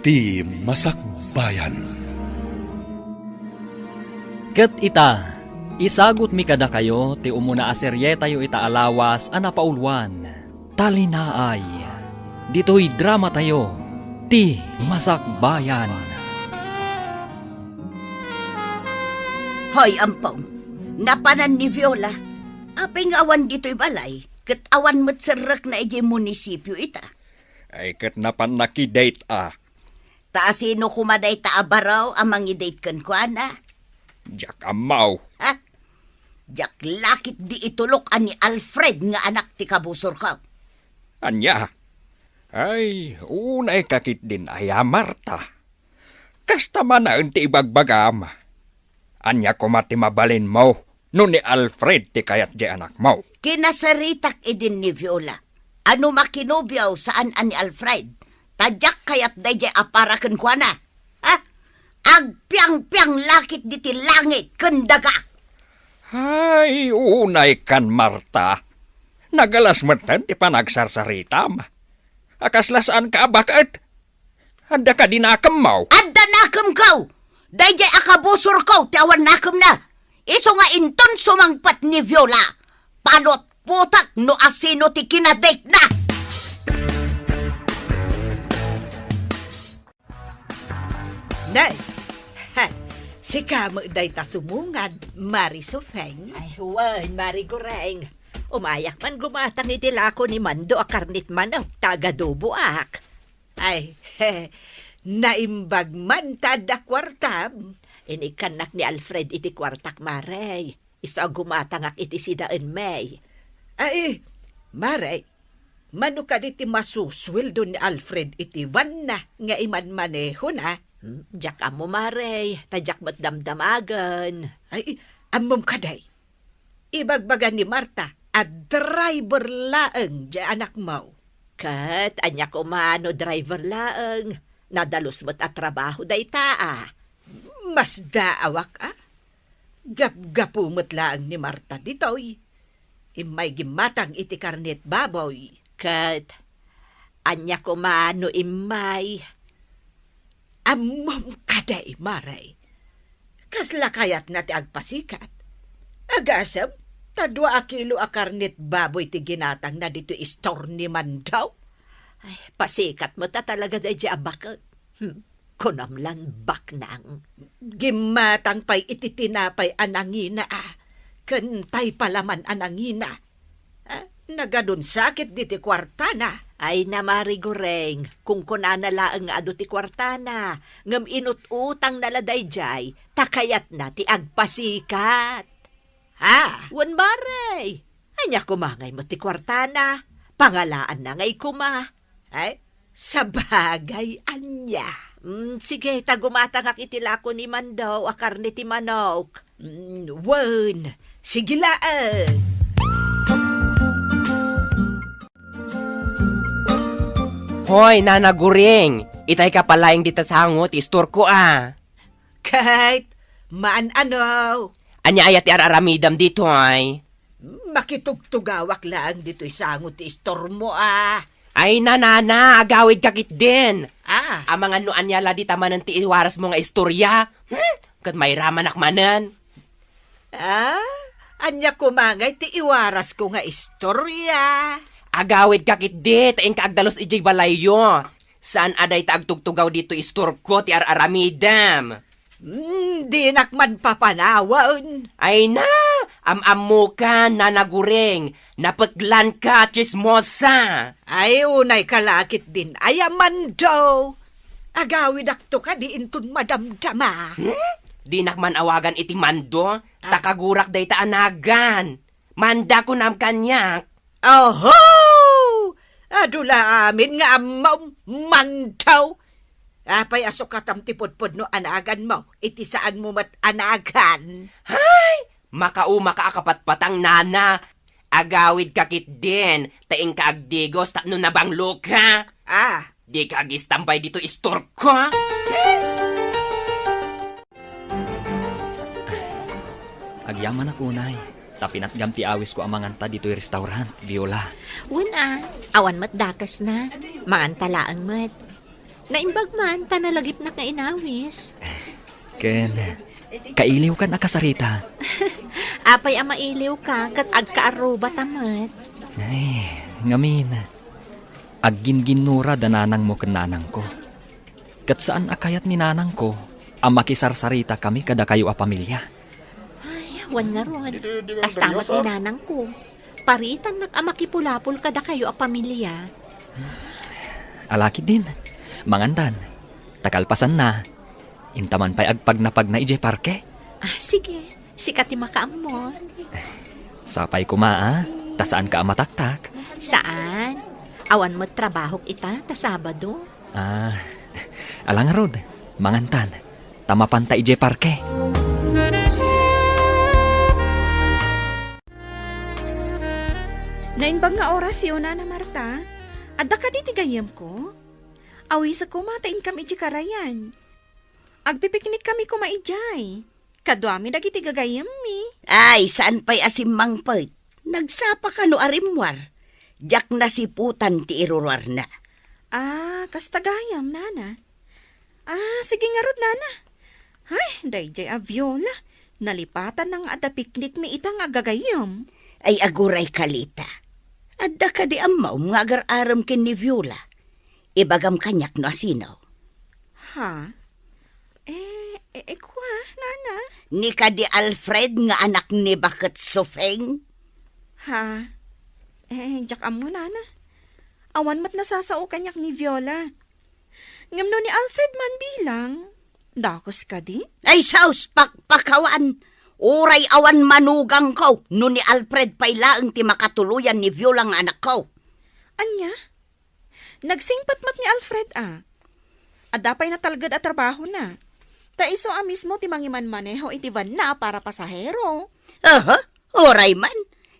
ti Masakbayan. Ket ita, isagot mi kada kayo ti umuna aserye tayo ita alawas a napaulwan. Talinaay, dito'y drama tayo, ti Masakbayan. Hoy, ampong, napanan ni Viola. Aping awan dito'y balay, ket awan matsarak na iji munisipyo ita. Ay kat napan nakidate Ta sino kumaday ta abaraw amang i-date kan ko, ana? Jak amaw. Ha? Jak lakit di itulok ani Alfred nga anak ti kabusor ka. Anya? Ay, unay kakit din ay Marta. Kasta man na ti ibagbagam. Anya ko mati mabalin mo, no ni Alfred ti kayat di anak mo. Kinasaritak idin ni Viola. Ano makinobyaw saan ani Alfred? Tadyak kayat dayjay aparaken ko na. Ha? Agpiang-piang lakit di ti langit, kendaga. Ay, unay kan Marta. Nagalas matan ti panagsarsaritam. Akaslasaan ka bakit? Ada ka dinakam mo. Adda nakam kaw! Dayjay akabusor kaw, tiawan nakam na. Iso nga inton sumangpat ni Viola. Panot putak no asino ti kinadate na. Nay, si kamo day ta sumungad, Mari Sofeng. Ay, huwan, Mari Goreng. Umayak man gumatang itilako ni Mando a karnit man ang tagadubo ak. Ay, naimbag man tada kwartam. Inikanak ni Alfred iti kwartak, Marey. Isa gumatang ak iti sidaan May. Ay, Mare, mano ka di ti masusweldo ni Alfred iti van na nga iman maneho na. Diyak amo, Marey. Tadyak mo't damdamagan. Ay, amom kaday. Ibagbagan ni Marta at driver laeng di anak mo. Kat, anya ko mano driver laeng. Nadalos mo't at trabaho day taa. Mas daawak Gap-gapumot laeng ni Marta ditoy. Imay gimatang iti karnet baboy. Kat, anya ko mano imay. Amom kaday, Maray. Kasla kayat na ti agpasikat. Agasam, tadwa a kilo a karnet baboy ti ginatang na dito istor ni Mandaw. Ay, pasikat mo ta talaga day di abakot. Kunamlan baknang. Gimatang pa'y ititinapay anangina Kentay palaman anangina. Nagadun sakit diti kwartana. Ay na, Mari Goreng, kung kunana laang nga ado ti kwartana, ngam inut-utang naladay jay, takayat na ti agpasikat. Ha? Wan, Maray, anya kumangay mo ti kwartana, pangalaan na ngay kuma. Ay, sabagay anya. Sige, tagumatang akitilako ni Mandaw, akarni ti manok. Wan, sigilaan. Hoy, Nana Guring! Itay ka palaing dita sa hangot, istor ko Kahit, maan ano? Anya ayat ti araramidam dito ay. Makitugtugawak lang dito isangot ti istor mo Ay, nanana, agawid kakit din. Ah. Amang ano anyala di tamanan ti iwaras mo nga istorya. Kat may raman akmanan. Anya kumangay ti iwaras ko nga istorya. Agawid kakit di, taing kaagdalos ijay balayo. Saan aday taagtugtugaw dito istor ko ti araramidam? Di nakman papanawan. Ay na, am-amu ka, Nana Guring. Napaglan ka, chismosa. Ay, unay kalakit din. Ayaman daw. Agawid akto ka di intun madamdama. Di nakman awagan iti Mando, takagurak day ta anagan. Manda ko nam kanyak. Oho! Adula amin nga amaw mandaw. Apay asok katam tipod-pod no anagan mo. Iti saan mo mat anagan. Hay! Makauma ka akapatpatang nana. Agawid kakit din. Taing kaagdigos tapno na bang luka. Di ka agistampay dito istor ko. Agyaman ako, Nay. Tapinat gamti awis ko amanganta dito'y restaurant, Viola. Awan mat dakas na. Maantalaang mat. Naimbag man, tanalagip na kainawis. Ken, kailiw ka na kasarita. Apay ang mailiw ka, kat agkaaruba tamat. Ay, ngamin. Agginginura dananang mo ken nanang ko. Kat saan akayat ni nanang ko, ang makisarsarita kami kada kayo a pamilya. Ay, wan nga ron. Astamat ni nanang ko. Paritan nag-amakipulapol kada kayo a pamilya. Alaki din. Mangandan. Takalpasan na. Intaman pa'y agpagnapag na ije parke. Sige. Sikat yung makaamon. Sapay kumaa. Ta saan ka mataktak? Saan? Awan mo trabaho ita, ta Sabado. Alang rod. Mangantan. Tamapan ta ije parke. Nainbag nga oras yun na Marta. Adda ka di tigayam ko. Awi sa kumatain kami iti karayan. Agpipiknik kami kumaijay. Kadwami dagiti gagayam mi. Ay, saan pa'y asimang pait? Nagsapa ka no arimwar. Diyak na siputan ti irurwar na. Kastagayam, nana. Sige nga rod, nana. Ay, dayjay a Viola. Nalipatan ng ada piknik mi itang agagayam. Ay aguray kalita. Adda ka di amaw nga agar-aram kin ni Viola. Ibagam kanyak no asinaw. Ha? Kwa, nana? Ni ka di Alfred nga anak ni Bakit Sofeng? Ha? Jak amo, nana. Awan mat nasasao kanyak ni Viola. Ngamno ni Alfred man bilang. Dakos ka di? Ay saus, pakpakawan. Uray awan manugang ko. No ni Alfred pa'y laang ti makatuluyan ni Viola nga anak ko. Anya? Nagsingpat mat ni Alfred Adapay na talgad at trabaho na. Ta iso mismo ti mangiman maneho iti van na para pasahero. Uray man.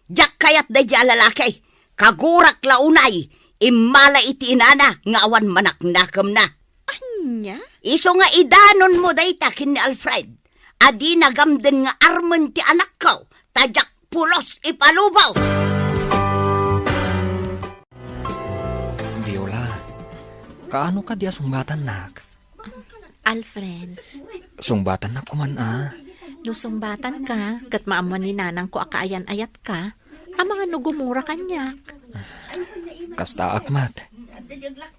Jak kayat da di alalakay. Kagurak launay. Imala iti inana nga awan manaknakam na. Anya? Iso nga idanon mo day takin ni Alfred. Adi nagamden nga armen ti anak ko. Tajak pulos ipalubaw. Viola, kaano ka di sungbatan nak? Alfred, Sungbatan na kuman no sumbatan ka, kat maaman ni nanang ko akaayan-ayat ka, ang mga nugumura kanyak. Kasta akmat.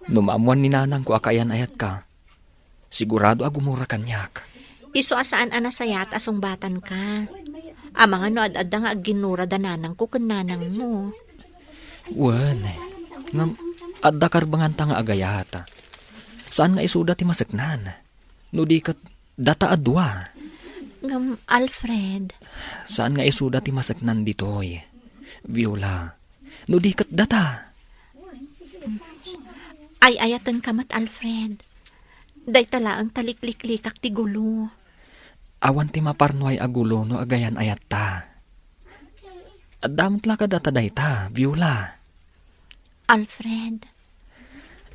Numaamuan ni nanang ko akayan ayat ka. Sigurado agumura kanyak. Iso asaan anasayat asumbatan ka. Ang mga no ad-adda nga ginura da nanang ko kan nanang mo. Wan, ngam adda karbangan ta nga agayata. Saan nga isuda ti masaknan? No di kat data adwa. Ngam, Alfred, Saan nga isuda ti masaknan ditoy? Viola, no di kat data. ay ayatan kamat Alfred. Day tala ang talikliklikak ti gulo. Awan ti maparnoy agulo no agayan ayat ta. Adamot la ka data day ta, Viola. Alfred,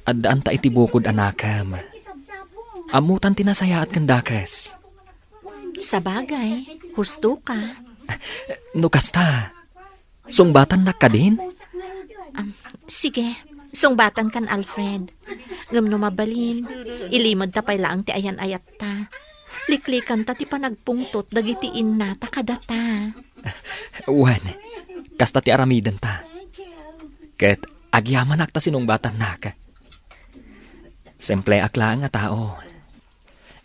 Addaan ta iti bukod anakam. Amutan tinasayaat kandakas. sa bagay, husto ka. No kasta, sungbatan na ka din? Sige, sungbatan kan Alfred. Ngam no mabalin, ilimod ta pay laang ti ayan-ayat ta. Liklikan ta ti panagpungtot dagiti inna ta kadata. Wan, kasta ti aramidan ta. Ket agyaman akta sinungbatan na ka. Simple akla nga tao.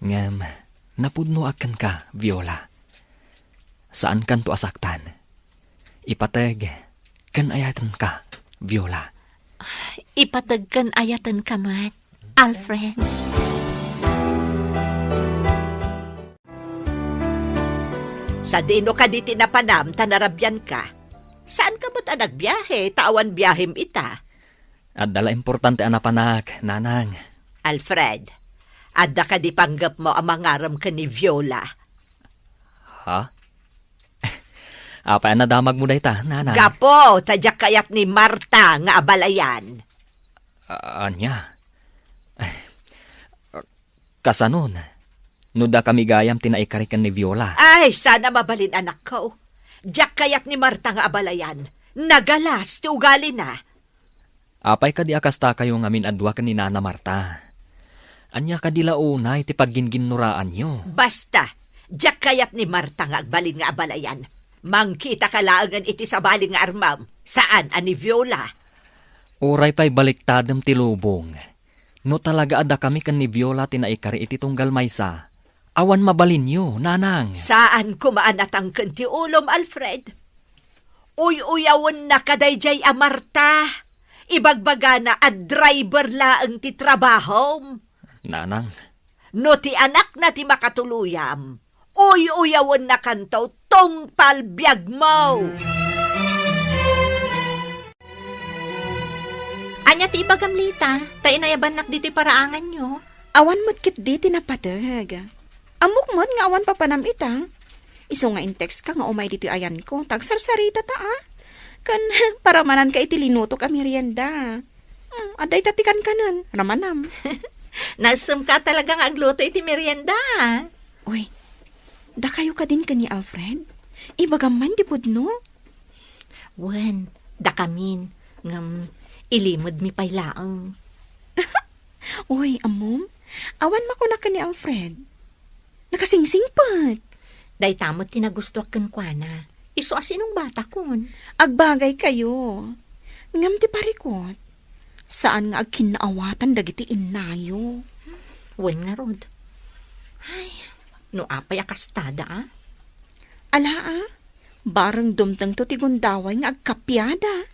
Ngam, napudno akan ka, Viola. Saan kan to asaktan? Ipateg, kan ayatan ka, Viola. Ipatagkan ayatan kamat, Alfred. Sa dino ka diti na panam, tanarabyan ka. Saan ka ba't nagbiyahe? Tawan biyahim ita. Adala importante anapanak, nanang. Alfred, adda ka di panggap mo ang mangaram ka ni Viola. Ha? Apa na damag mo dayta, nanang? Gapo, tadyak kayat ni Marta nga abalayan. Anya? Kasanon, nuda kami gayam tinaikarikan ni Viola. Ay, sana mabalin anak ko. Diyak kayat ni Marta nga abalayan. Nagalas, ti ugali na. Apay ka di akasta kayo ngamin adwa ka ni Nana Marta. Anya kadila unay ti pagginginuraan nyo. Basta, diyak kayat ni Marta nga agbalin nga abalayan. Mangkita ka laangan iti sa balin nga armam. Saan, ani Viola? Uray pa'y baliktadem ti lubong. No talaga ada kami kan ni Viola tinaikari iti tunggal maysa. Awan mabalin nyo, nanang. Saan kumaanatang ti ulom, Alfred? Uy-uyawon na kadayjay a Marta. Ibagbaga na a driver laang ti trabaho. Nanang, No ti anak na ti makatuluyam. Uy-uyawon na kantaw tong palbiag mo. Anya ti ibagamlita, tayo nayabanak dito paraangan nyo. Awan mo't kit di tinapadag. Amok mo't nga awan papanam ita. Iso nga in text ka nga umay dito ayan ko. Tagsarsarita ta Kan para manan ka iti linuto ka merienda. Aday tatikan ka nun. Ramanam. Nasum ka talagang agluto iti merienda. Uy, da kayo ka din ka ni Alfred? Ibagaman di pudno? Wen, dakamin, ngam, ilimod mi paylaang. Uy, amom, awan makuna ka ni Alfred. Nakasingsing pat. Day tamot tinagusto kan kuana. Iso asinong bata kun. Agbagay kayo. Ngam ti parikot. Saan nga agkinaawatan dagiti inayo? Wen nga rod. Ay, no apay akastada Ala barang dumtang to ti gundaway nga agkapyada.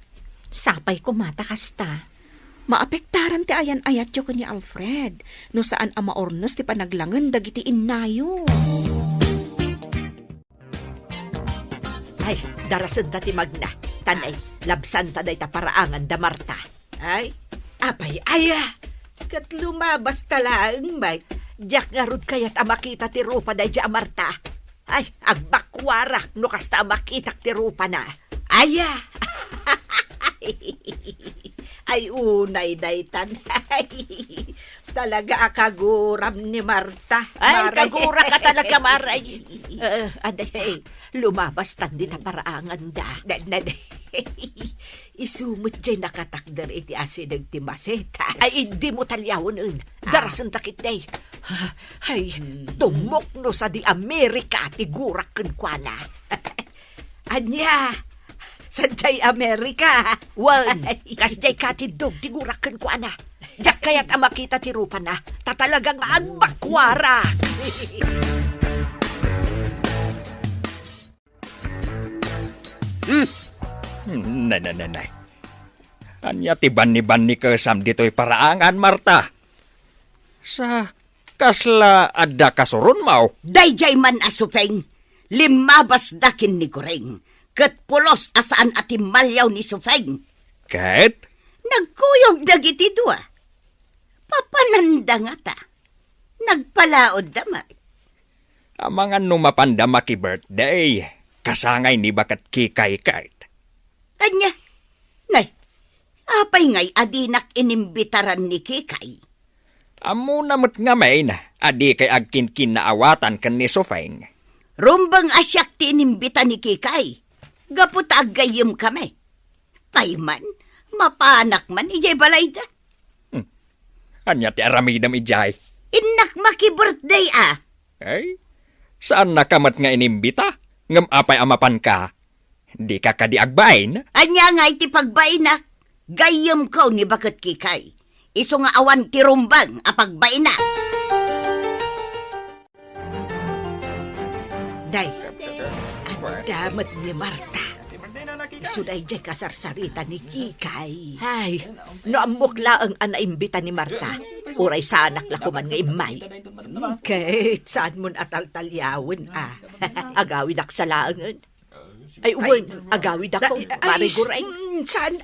Sapay kumata kasta. Maapektaran ti ayan ayat yo ni Alfred. No saan ama ornos ti panaglangan dagiti inayo. Ay, darasan ta ti magna. Tanay, labsan ta day ta paraangan da Marta. Ay, apay, aya. Kat lumabas talaang, Mike. Diyak nga rod kayat amakita ti rupa day di Marta. Ay, agbakwara, no kasta makita ti rupa na. Aya! Ay, unay daytan. Talaga akaguram ni Marta. Ay, Maray. kagura ka talaga, Maray. Aday, lumabas tan din na paraangan da. Isumot dyan nakatakdar iti asinag ti masetas. Ay, hindi mo talyawon un. Darasan takit day. Ay, tumok no sa di Amerika ti gurak kenkwana. Anya, sa jay Amerika. Wan, kasjay ka ti dog ti gurakan ko ana. Diyak kaya't amakita ti rupa na, tatalagang agbakwara. Nanay. Anya ti ban ni kesam dito'y paraangan, Marta. Sa kasla adda kasurun mau. Dayjay man asupeng, limabas dakin ni Goreng. Kat pulos asaan ati malyaw ni Sufeng. Ket? Nagkuyog dagiti dua. Papananda nga ta. Nagpalaod damay. Amangan numapanda maki birthday. Kasangay ni bakat kikay kait. Anya, nay, apay ngay adinak inimbitaran ni Kikay. Amo namot nga may na, adi kay agkin naawatan kan ni Sofeng. Rumbang asyak ti inimbita ni Kikay. Gapot agayim kami. Tayman, mapanak man, ijay balay da. Anya ti aramidam ijay. Inak maki-birthday Ay, saan nakamat nga inimbita? Ngam apay amapan ka. Di ka kadi agbain? Anya nga iti pagbainak. Gayim ko ni Bakit Kikay. Iso nga awan ti rumbang apagbaina. Day, ang damat ni Marta. Suday dyan kasarsarita ni Kikay. Ay, naamukla ang anaimbita ni Marta. Uray sa anak lakuman nga imay. Kahit saan mo atal-talyawin, agawid ak sa laangan. Ay, uwan, agawid ako. Mariguray. Saan?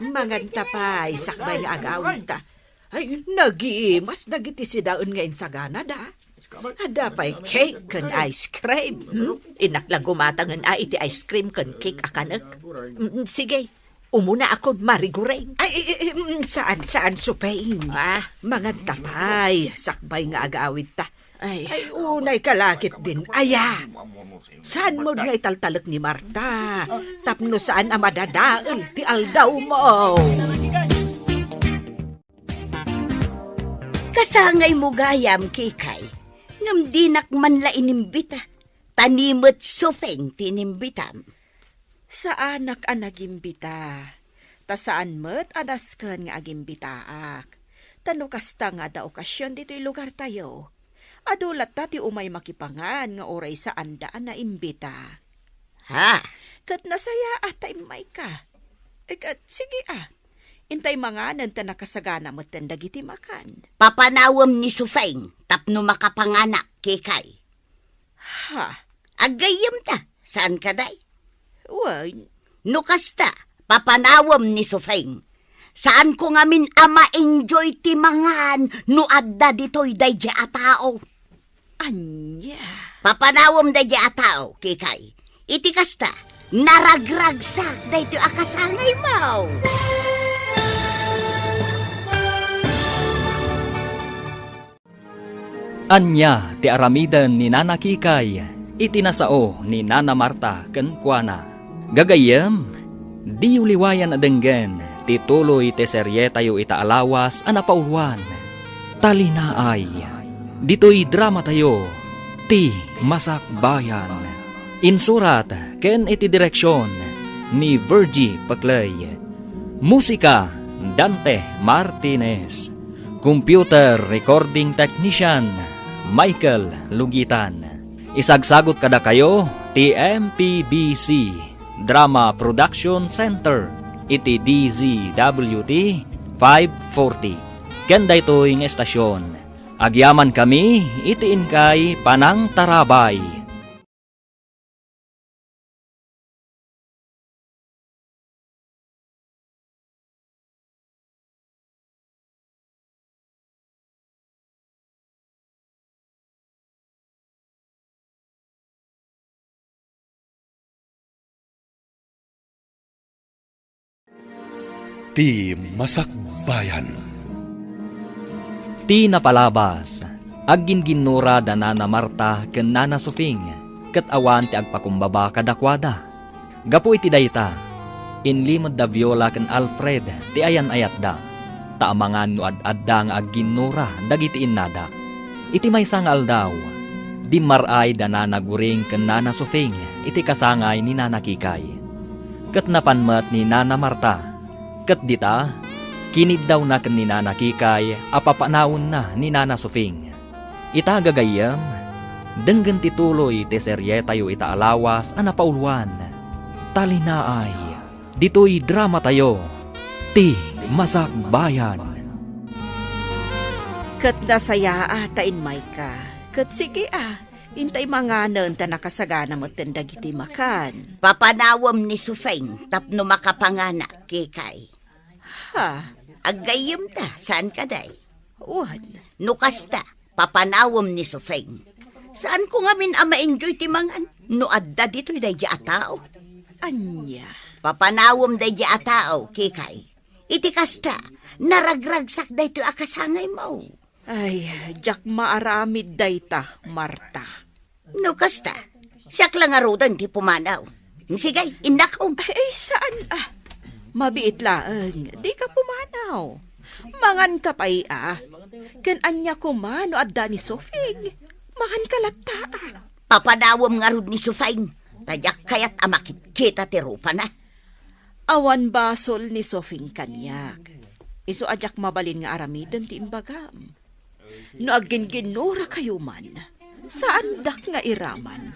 Manganta pa, sakbay nga agawid ta. Ay, nagiimas, nagiti si daon ngayon sa Canada. Ada pa'y cake kan ice cream. Inakla gumatangan iti ice cream kan cake akanak. Sige, umuna ako marigureng. Ay, saan supain? Manganta pa'y, sakbay nga agawid ta. Ay, unay kalakit din. Aya, saan mo nga italtalak ni Marta? Tapno saan ang madadaal ti aldaw mo? Kasangay mo gayam, Kikay. Ngam dinak man la inimbita. Tanimot sufeng tinimbitam. Sa anak ang nagimbita. Ta saan mo't adasken nga agimbitaak. Tano kasta nga da okasyon dito'y lugar tayo. Adulat ta ti umay makipangan nga oray sa andaan na imbita. Ha? Kat nasaya atay may ka. Kat sige Intay mga nanta nakasagana mo dagiti makan. Papanawam ni Sufeng, tapno makapanganak, Kikay. Ha? Agayam ta, saan ka day? Uy, No kasta, papanawam ni Sufeng. Saan ko ngamin ama enjoy ti mangan no adda dito'y day di atao. anya. Papanawam day di atao, Kikay. Iti kasta, naragragsak day ti akasangay mo. Anya ti aramidan ni Nana Kikay, itinasao ni Nana Marta ken kuana. Gagayem, di uliwayan adenggen, ti tuloy ti serye tayo itaalawas anapauluan. Talinaay, dito'y drama tayo, ti Masak Bayan. Insurat ken iti direksyon ni Virgie Paclay. Musika, Dante Martinez. Computer Recording Technician, Michael Lugitan. Isagsagot kada kayo, TMPBC, Drama Production Center, iti DZWT 540. Kenda ito'y estasyon. Agyaman kami, itiin kay Panang Tarabay. Ti Masak Bayan. Ti napalabas, agin ginura da Nana Marta ken Nana Sufing, ket awan ti agpakumbaba kadakwada. Gapu iti dayta, inlimod da Viola ken Alfred ti ayan ayat da, taamangan no ad-adda nga agginura dagiti innada. Iti maysa nga aldaw, di maray da Nana Guring ken Nana Sufing iti kasangay ni Nana Kikay. Ket napanmet ni Nana Marta, ket dita, kinid daw na ken ni Nana Kikay, apapanawon na ni Nana Sufing. Ita gagayam, denggen tituloy ti serye tayo itaalawas anapauluan. Talinaay, dito'y drama tayo, ti Masak Bayan. Kat nasaya atain may ka. Kat sige intay mga nanta nakasagana mo dagiti makan. Papanawam ni Sufeng, tapno makapanganak, Kikay. Ha? Agayam ta, saan ka day? Uwan. No kasta, papanawam ni Sufeng. Saan ko ngamin ma-enjoy ti mangan? No adda dito'y day di atao. Anya. Papanawam day di atao, Kikay. Iti kasta, naragragsak day to akasangay mo. Ay, jak maaramid dayta, Marta. No kasta, siyak lang arudan ti pumanaw. Sige, indakaw. Ay, saan Mabiit laeng, di ka pumanaw. Mangan ka pa'y Ken anya kumano adda ni Sofing. Mangan ka latta Papanawam nga rod ni Sufeng. Tadyak kayat amakit kita ti rupa na. Awan basol ni Sofing kanyak. Iso ajak mabalin nga aramiden ti imbagam. No agin ginura kayo man, saan dak nga iraman?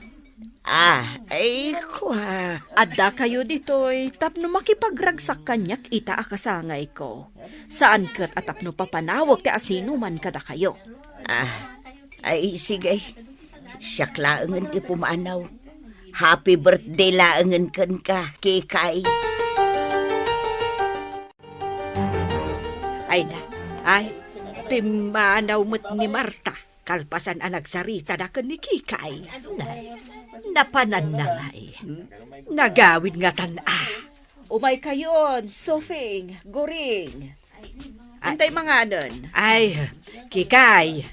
Ay kwa. Adda kayo ditoy, tapno makipagragsak kanyak ita akasangay ko. Saan kat atapno papanawag ti asino man kada kayo? Ay sige. Siyak laangan ti pumanaw. Happy birthday laangan kan ka, Kikay. Pimanaw mo't ni Marta. Kalpasan ang nagsarita na kan ni Kikay. Napanan na nga Nagawid nga Umay kayon, Sofing, Goring. Antay mga nun. Ay, Kikay.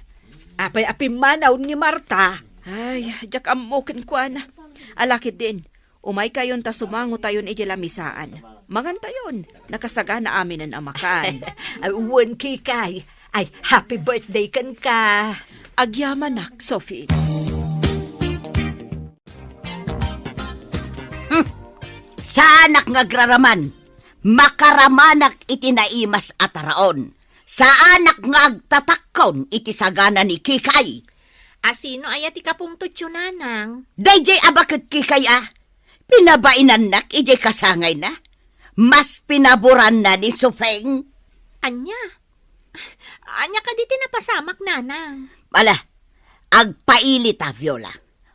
Apay-apimanaw ni Marta. Ay, jak amukin ko na. Alakit din. Umay kayon ta sumango tayon ijilamisaan. Mangan tayon, nakasagana amin ang amakan. Uwan, Kikay. Ay, happy birthday kan ka. Agyaman nak, Sophie. Sa anak nga graraman, makaramanak iti naimas ataraon. Sa anak nga agtatakon iti sagana ni Kikay. Asino ayat ikapungtot yun, nanang? Dayjay abakit Kikay pinabainan nak ijay kasangay na. Mas pinaburan na ni Sufeng. Anya? Anya ka di tinapasamak, nanang. Mala, agpailit Viola.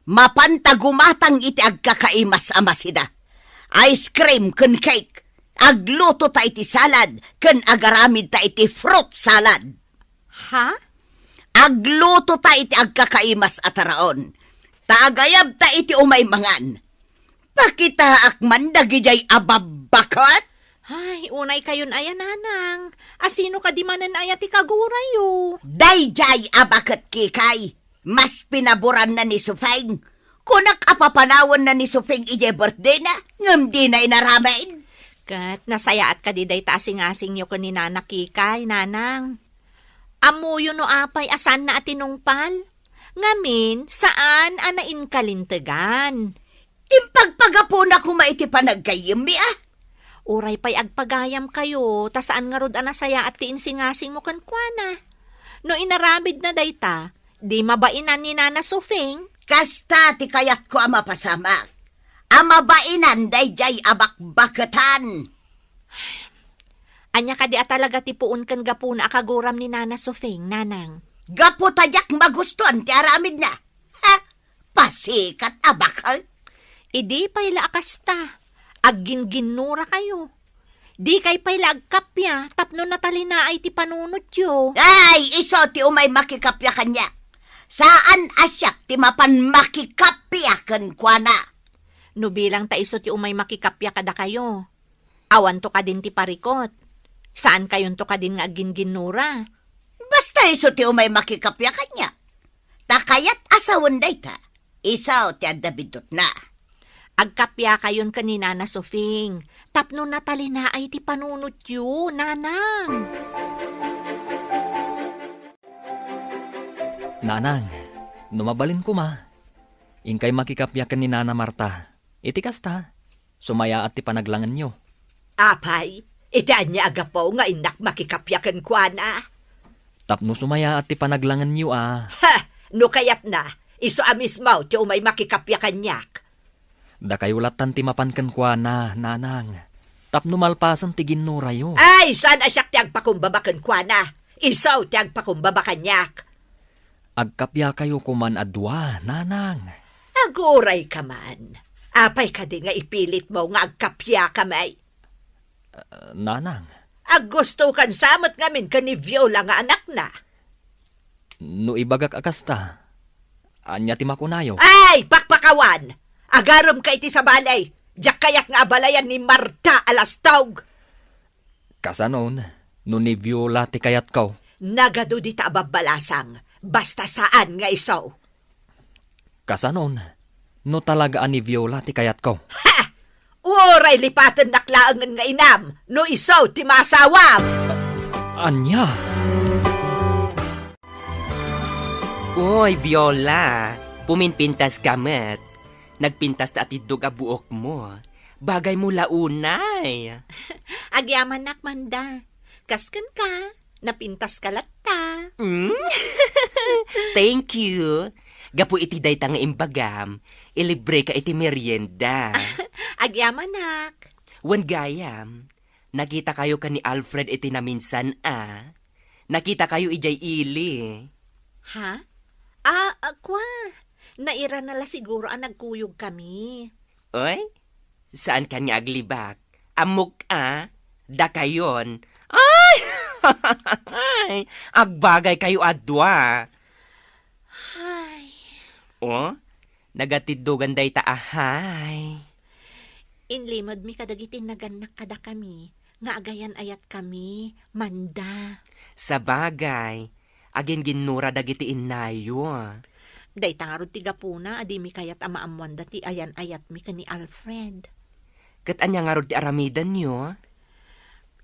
Mapantagumatang iti agkakaimas amasida. Ice cream kun cake. Agluto ta iti salad kun agaramid ta iti fruit salad. Ha? Agluto ta iti agkakaimas ataraon. Taagayab ta iti umaymangan. Pakita akman dagijay ababakot. Ay, unay kayon ayan, nanang. Asino ka di manan ayat ikagurayo? Dayjay abakot Kikay. Mas pinaburan na ni Sufeng. Kunak apapanawon na ni Sufeng ije birthday na, ngam di na inaramain. Kat, nasayaat ka di day taasing-asing yo kanina nakikay, nanang. Amuyo no apay asan na atinungpal? Ngamin, saan anain kalintegan? Impagpagapo na kumaiti panagkayim Uray pa'y agpagayam kayo, ta saan nga rod anasaya at tiinsingasing mo kankwana. No inaramid na dayta, di mabainan ni Nana Sufeng. Kasta ti kayat ko ama pasamak. Amabainan dayjay abakbakatan. Anya ka di talaga tipuon kan gapuna akaguram ni Nana Sufeng, nanang. Gapo tadyak magustuhan ti aramid na. Ha? Pasikat abakal. Idi pa'y laakasta, agginginura kayo. Di kay pa'y agkapya, tapno natalina ay ti panunot yo. Ay, iso ti umay makikapya kanya. Saan asyak ti mapan makikapya kan kwa na. No bilang ta iso ti umay makikapya kada kayo. Awan to ka din ti parikot. Saan kayon to ka din nga agginginura? Basta iso ti umay makikapya kanya. Takayat asawan day ta. Isaw ti adabidot na. Agkapya kayon kanina na Sufing. Tapno natalina ay ti panunot yo, nanang. Nanang, numabalin ko ma. Ingkay makikapyakan ni Nana Marta. Iti kasta, sumaya at ti panaglangan nyo. Apay, itaan niya agapaw nga inak makikapyakan kwa na. Tapno sumaya at ti panaglangan nyo Ha! No kayat na, iso amismaw ti umay makikapyakan niyak. Da kayo latan ti mapankan kwa na, nanang. Tapno malpasan ti ginura yo. Ay, saan asyak ti agpakumbabakan kwa na? Isaw ti agpakumbabakan niyak. Agkapya kayo kuman adwa, nanang. Aguray ka man. Apay ka di nga ipilit mo nga agkapya kamay. Nanang, Gusto kan samot ngamin ka ni Viola nga anak na. no ibagak akasta. Anya ti makunayo. Ay, pakpakawan! Agarom ka iti sa balay. Diyak kayak nga abalayan ni Marta Alastog. Kasanon, no ni Viola ti kayat ko. Nagado di ta ababalasang. Basta saan nga isaw. Kasanon, no talagaan ni Viola ti kayat ko. Ha! Uray lipatan naklaangan nga inam. No isaw ti masawam. Anya? Uy, Viola, puminpintas ka met. Nagpintas na atidog a buok mo. Bagay mo launay. Agyaman nakmanda. Kaskan ka, napintas ka latta. Thank you. Gapu iti dayta nga imbagam. Ilibre ka iti merienda. Agyaman nak. Wan gayam, nakita kayo ka ni Alfred iti naminsan Nakita kayo ijay ili. Ha? Akwa. Naira nala siguro ang nagkuyog kami. Oy, saan ka niya aglibak? Amok da kayon. Ay! Agbagay kayo adwa. Ay. O, nagatiddugan day ta ahay. Inlimod mi kadagitin naganak kada kami. Nga agayan ayat kami. Manda. Sa bagay, agin ginura dagiti inayo. Day tangarod ti gapuna, adi mi kayat amaamuan dati ayan ayat mi ka ni Alfred. Kat anya nga rod ti aramidan nyo?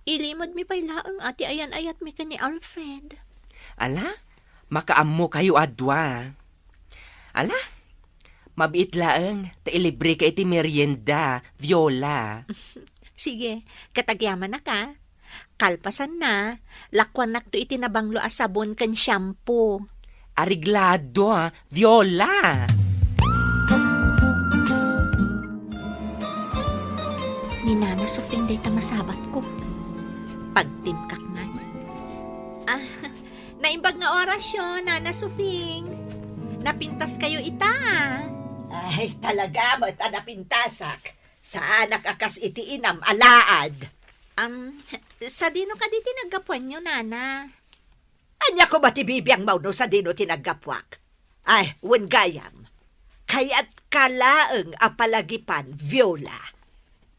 Ilimod mi pay laang ati ayan ayat mi ka ni Alfred. Ala, makaammo kayo adwa. Ala, mabiit laeng, tailibre ka iti merienda, Viola. Sige, katagyaman na ka. Kalpasan na, lakwan nakto iti nabanglo a sabon kan shampoo. Ariglado, Viola. Ni Nana Sufring day masabat ko. Pagtimkak nga. Naimbag nga orasyon, Nana Sufring. Napintas kayo ita. Ay, talaga mo't anapintasak. Sa anak akas iti inam alaad. Sa dino ka di tinagapuan nyo, Nana? Anya ko matibibiyang mauno sa dino tinagapwak. Ay, gayam. Kaya't kalaeng apalagipan, Viola.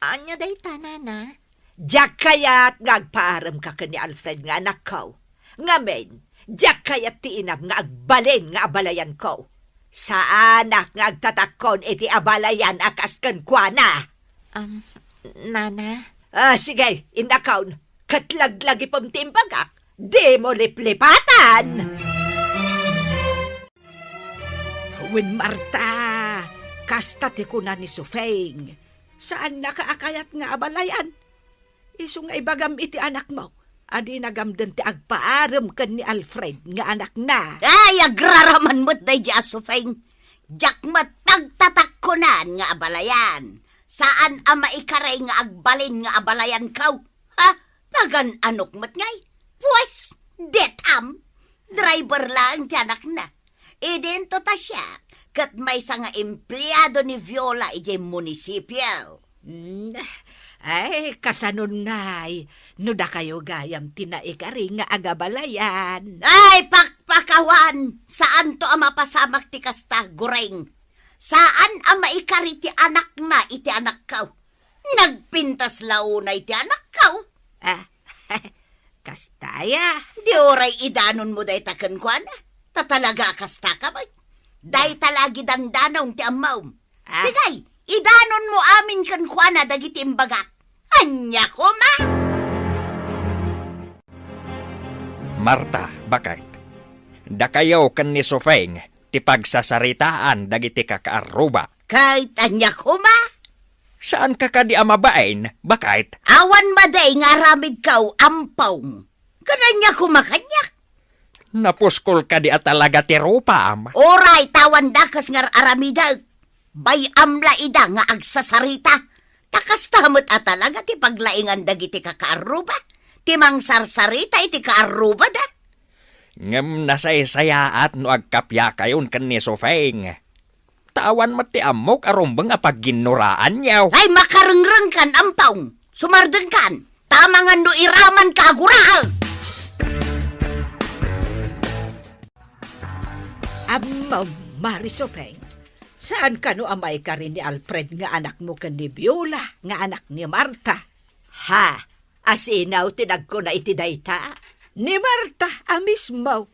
Anya day ta, Nana? Diyak kaya't ngagpaaram ka ni Alfred nga anak ko. Ngamen, diyak kaya't tiinam nga agbalin nga abalayan ko. Sa anak nga agtatakon iti abalayan akas kenkwana. Nana? Sige, inakaon. Katlaglag ipong timbagak. Di mo liplipatan! Win Marta, kasta ti kuna ni Sufeng. Saan nakaakayat nga abalayan? Iso nga ibagam iti anak mo. Adi nagamdan ti agpaaram kan ni Alfred nga anak na. Ay, agraraman mo't day di Sufeng. Jakmat pagtatakkunan nga abalayan. Saan ama ikaray nga agbalin nga abalayan kaw? Ha? Pagan anok mo't ngay? Pues, detam. Driver lang ti anak na. Idento ta siya. Kat may sa nga empleyado ni Viola iti munisipyo. Ay, kasanon ngay. Nuda kayo gayam tinaikari nga agabalayan. Ay, pakpakawan! Saan to ama pasamak ti kasta, goreng? Saan ama ikari ti anak na iti anak kaw? Nagpintas launa iti anak kaw? Kastaya. Di oray idanon mo day taken kwa na. Tatalaga kasta ka ba? Day talagi dandanong ti amaw. Sigay, idanon mo amin kan kwa na dagiti imbagak. Anya ko ma? Marta, bakit? Da kayo kan ni Sufeng, ti pagsasaritaan dagiti kakaaruba. Kahit anya ko ma? Saan ka kadi amabain? Bakit? Awan maday nga ramid kaw ampaw. Kananya ko makanyak. Napuskol ka di at talaga ti rupa, am. Oray, tawan dakas nga aramida. Bay amla ida nga agsasarita. Takas tamot at talaga ti paglaingan dagiti kakaaruba. Ti mangsarsarita iti kaaruba da. Ngem nasaysayaat no agkapya kayon kan ni Sufeng. Tawan mat ti amok arumbang apagginuraan yaw. Ay makarengreng kan ampaw. Sumardeng kan. Tamangan no iraman ka agurahal. Marisopeng, saan ka no amay ka rin ni Alfred nga anak mo kan ni Viola, nga anak ni Marta? Ha? Asinaw tinag ko na iti dayta? Ni Marta, amismo.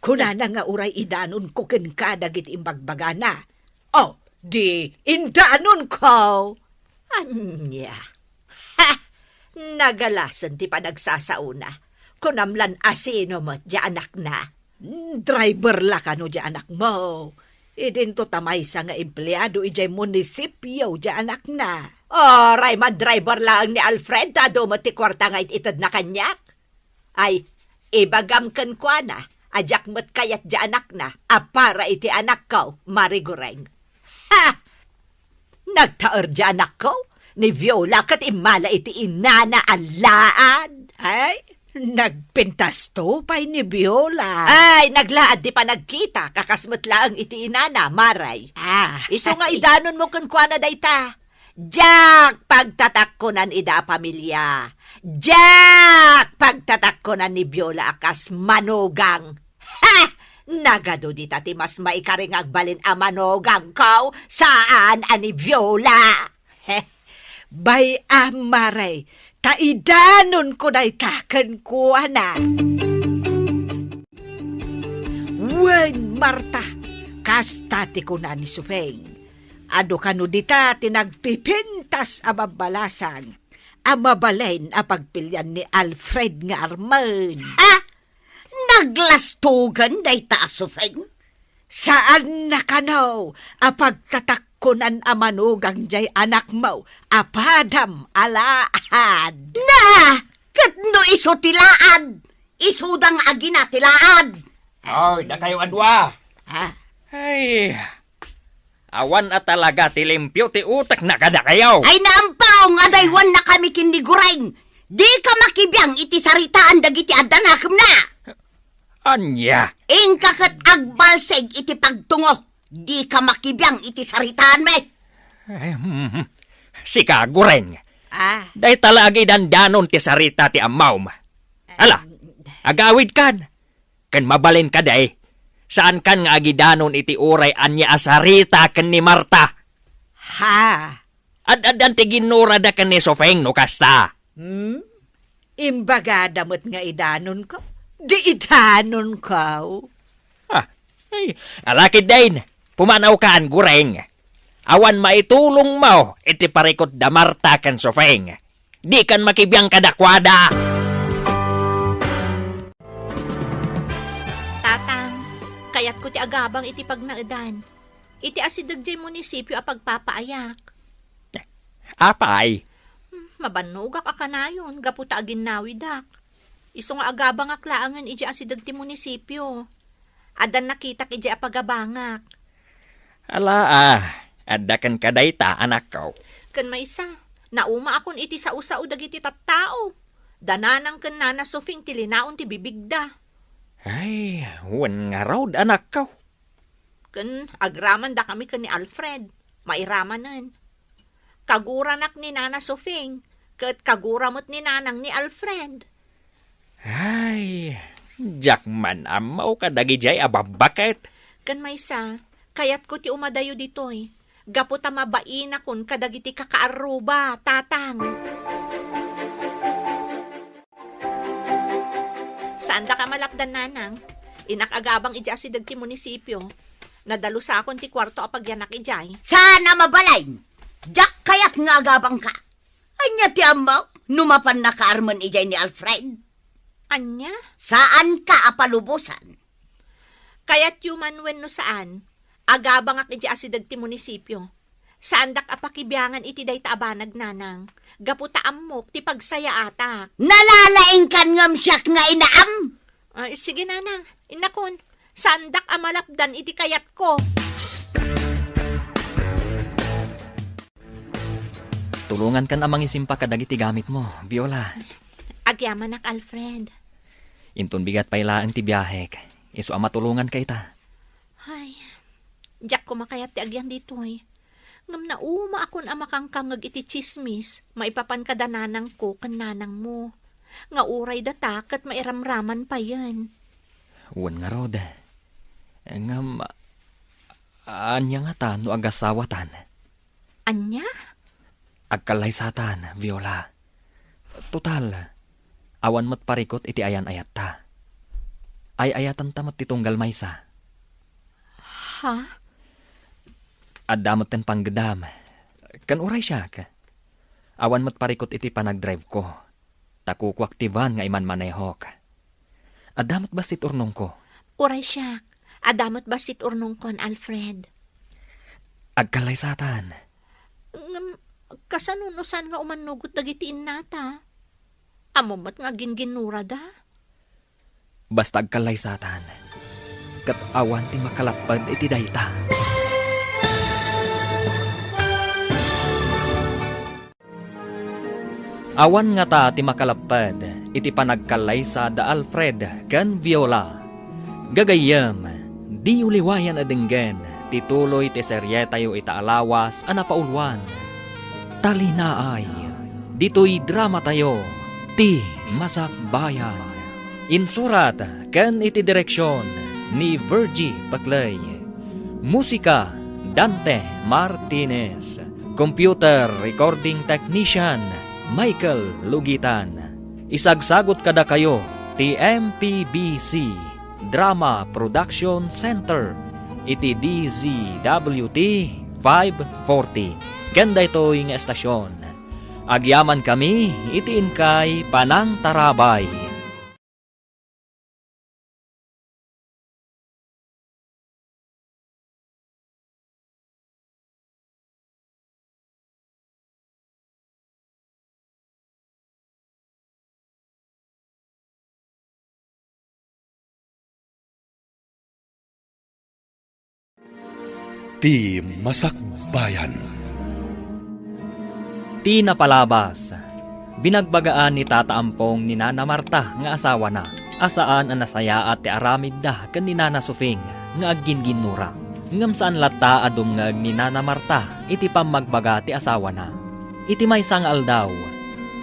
Kuna na nga uray idanon ko ken ka dagit imbagbagana. Oh, di indanon ko. Anya. Ha! Nagalasan ti pa nagsasauna. Kunamlan asino mo di anak na. Driver la ka no di anak mo. Idinto tamay sa nga empleyado ijay munisipyo di anak na. Oray, driver lang ni Alfred, dado mo ti kwarta nga itid na kanyak. Ay, ibagam kan kwa na, ajak mo't kayat di anak na, para iti anak ko, marigureng. Ha! Nagtaer di anak ko, ni Viola kat imala iti inana alaad. Ay, nagpintas to pa'y ni Viola. Ay, naglaad di pa nagkita, kakasmot lang iti inana, maray. Iso nga idanon mo kun kwa na dayta. Jack, pagtatakkonan ida pamilya. Jack, pagtatakkonan ni Viola akas manugang. Ha! Nagado di tati mas maikaring agbalin a manugang ko saan ani Viola. Bay amaray, taidanon ko na itakan ko na. Wen, Marta, kastati ko na ni Sufeng. Ado kanu dita tinagpipintas amabalasan, amabalain a pagpilyan ni Alfred nga Arman. Ha? Aglastugan day ta Sofeng. Saan na kanaw, apagtatakkunan a manugang jay anak mo, apadam alaad. Na! Kat no iso tilaad. Isudang agina tilaad. Oy, da kayo adwa. Ah, Ay, awan at talaga ti limpyo ti utak na kada kayo. Ay naampaw nga daywan na kami kinigurain. Di ka makibiyang iti saritaan dagiti adanakam na. Anya, Ingka kat agbalseg iti pagtungo. Di ka makibiyang iti saritaan me. si kagureng. ah, Day talagi dandanon ti sarita ti amaw ma. Ala, agawid kan. Kan mabalin ka day. Saan kan nga agidanon iti uray anya asarita kan ni Marta. ha, Ad-adan ti ginura da kan ni Sofeng no kasta. imbaga damot nga idanon ko, di idanon ko. Ay, alakid din. Pumanaw ka ang gureng. Awan maitulong mo iti parikot da Marta kan Sofeng. Di kan makibiyang kadakwada. Tatang, kayat ko ti agabang iti pagnaadan. Iti asidag jay munisipyo a pagpapaayak. Apay, Mabanugak a kanayon, gaputa agin nawidak. Iso nga agabang aklaangan iti asidag ti munisipyo. Adan nakitak iti apagabangak. ala adda kan kadayta anak ko. Kan maysa, nauma akon iti sa usao dagiti tattao. Dananang kan nana Sofing ti linaon ti bibigda. Ay, wan nga raw anak ko. Kan agraman da kami kan ni Alfred. Mairamanan. Kaguranak ni nana Sofing. Kat kaguramot ni nanang ni Alfred. Ay, jakman amaw ka dagi jay ababaket. Kan maysa, kayat ko ti umadayo ditoy. Gaputa mabain akon kadagiti kakaaruba, tatang. Saan da ka malapdan nanang? Inakagabang ija si dagti munisipyo. Nadalo sa akon ti kwarto a pagyanak ijay. Sana mabalain. Jak kayat nga agabang ka. Anya ti amaw, numapan na kaarman ijay ni Alfred. Anya? Saan ka apalubusan? Kayat yuman wen no saan? Agabang ak ija si dagti munisipyo. Saan dak apakibyangan iti day taabanag nanang. Gaputa amok ti pagsaya atak. Nalalaing kan ngam siyak nga inaam. Ay, sige nanang, inakon. Saan dak amalapdan iti kayat ko? Tulungan kan amang isimpa kadagiti gamit mo, Viola. Agyaman ak Alfred. Inton bigat pailaan ti biyahek. Iso ama tulungan ka ita. Ay, jak ko makayat ti agyan ditoy. Ngam na uma akon amakangkangag iti chismis, maipapan ka dananang ko kan nanang mo. Nga uray datak at mairamraman pa yan. Wan nga rod. Ngam, anya nga ta no agasawatan. Anya? Agkalaysatan, Viola. Total, awan mat parikot iti ayan ayat ta. Ay ayatan tamat titunggal maysa. Ha? Adamot ten panggedam. Kan uray siya ka. Awan mat parikot iti panagdrive ko. Takukwaktiban nga iman manehok. Adamot basit urnong ko. Uray siyak. Adamot basit urnong kon, Alfred. Agkalaysatan. Ngam, kasanunusan nga umanugot dagiti innata. Amomat nga ginginura da. Basta agkalaysatan. Kat awan ti makalapad iti dayta. Awan nga ta ti makalapad iti panagkalaysa da Alfred kan Viola. Gagayam, di uliwayan adenggen tituloy ti seryetayo ita alawas a napaulwan. Talinaay, dito'y drama tayo, ti Masakbayan. Insurat ken iti direksyon ni Virgie Paclay. Musika Dante Martinez. Computer Recording Technician Michael Lugitan. Isagsagot kada kayo ti MPBC Drama Production Center iti DZWT 540. Ganda ito'y nga estasyon. Agyaman kami iti inkay Panang Tarabay. Ti Masakbayan. Ti napalabas. Binagbagaan ni Tata Ampong ni Nana Marta nga asawa na. Asaan ang nasaya at ti aramid da kan ni Nana Sufing nga agginginura. Ngam saan lata adum nga ni Nana Marta iti pamagbaga ti asawa na. Iti may sangal daw.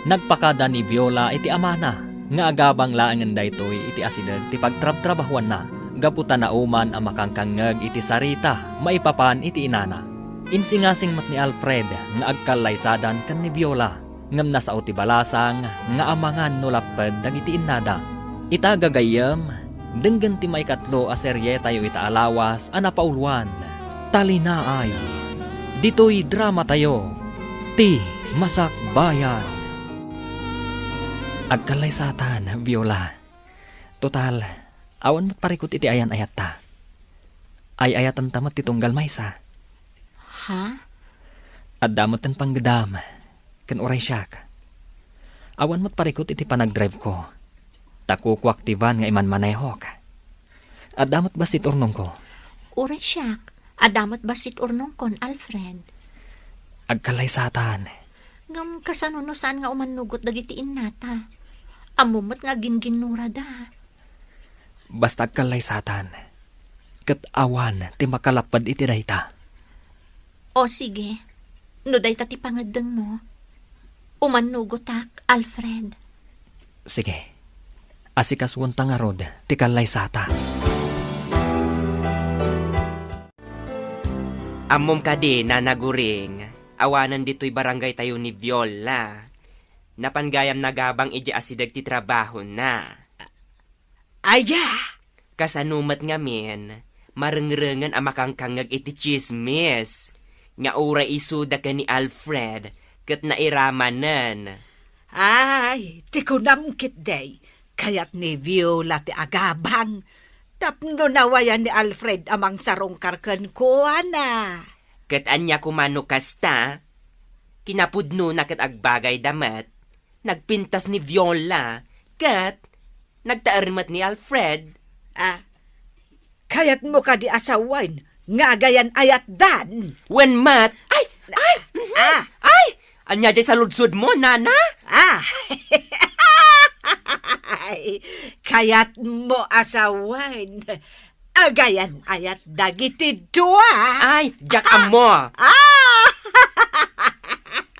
Nagpakada ni Viola iti amana nga agabang laangan daytoy iti asidag ti pagtrab-trabahuan na. Gaputan na uman ang makangkangag iti sarita maipapan iti inana. Insingasing mat ni Alfred nga agkalaysadan kan ni Viola. Ngam nasa ti balasang nga amangan no lapad dagiti innada. Ita gagayam, denggan ti may katlo a serye tayo ita alawas a napauluan. Talinaay. Dito'y drama tayo. Ti Masakbayan. Agkalaysatan, Viola. Total, awan mo't parikot iti ayan ayat ta. Ay ayatan tamat ti tunggal maysa. Ha? At damot ang panggedam. Kan oray siyak. Awan mo't parikot iti panagdrive ko. Takuko aktivan nga iman manehok. At damot basit urnong ko. Uray siyak. Adamot basit urnong kon, Alfred. Agkalaysatan. Ngam kasanunusan nga umanugot dagiti innata. Amumot nga ginginura da. Basta agkalaysatan. Kat awan ti makalapad iti dayta. O sige. No dayta ti pangadeng mo. Umanugotak, Alfred. Sige. Asikaswan ta nga rod ti kalaysata. Amom ka din na naguring. Awanan dito'y barangay tayo ni Viola. Napanggayam nagabang iji asidag ti trabaho na. Aya! Kasanumat nga men, marengrengan ang makangkangag iti chismis. Nga ura isuda ka ni Alfred, kat nairamanan. Ay, ti kunamkit day. Kayat ni Viola ti agabang. Tapno nawayan ni Alfred amang sarong karken ko, ana. Kat anya kumano kasta, kinapudno na kat agbagay damat, nagpintas ni Viola, kat nagtaarmat ni Alfred. Ah, kayat mo ka di asawain, nga gayan ayat dan. When mat, ay, anya jay sa ludsud mo, nana? Ay, kayat mo asawain, agayan ayat dagiti dua. Ay, jak amo.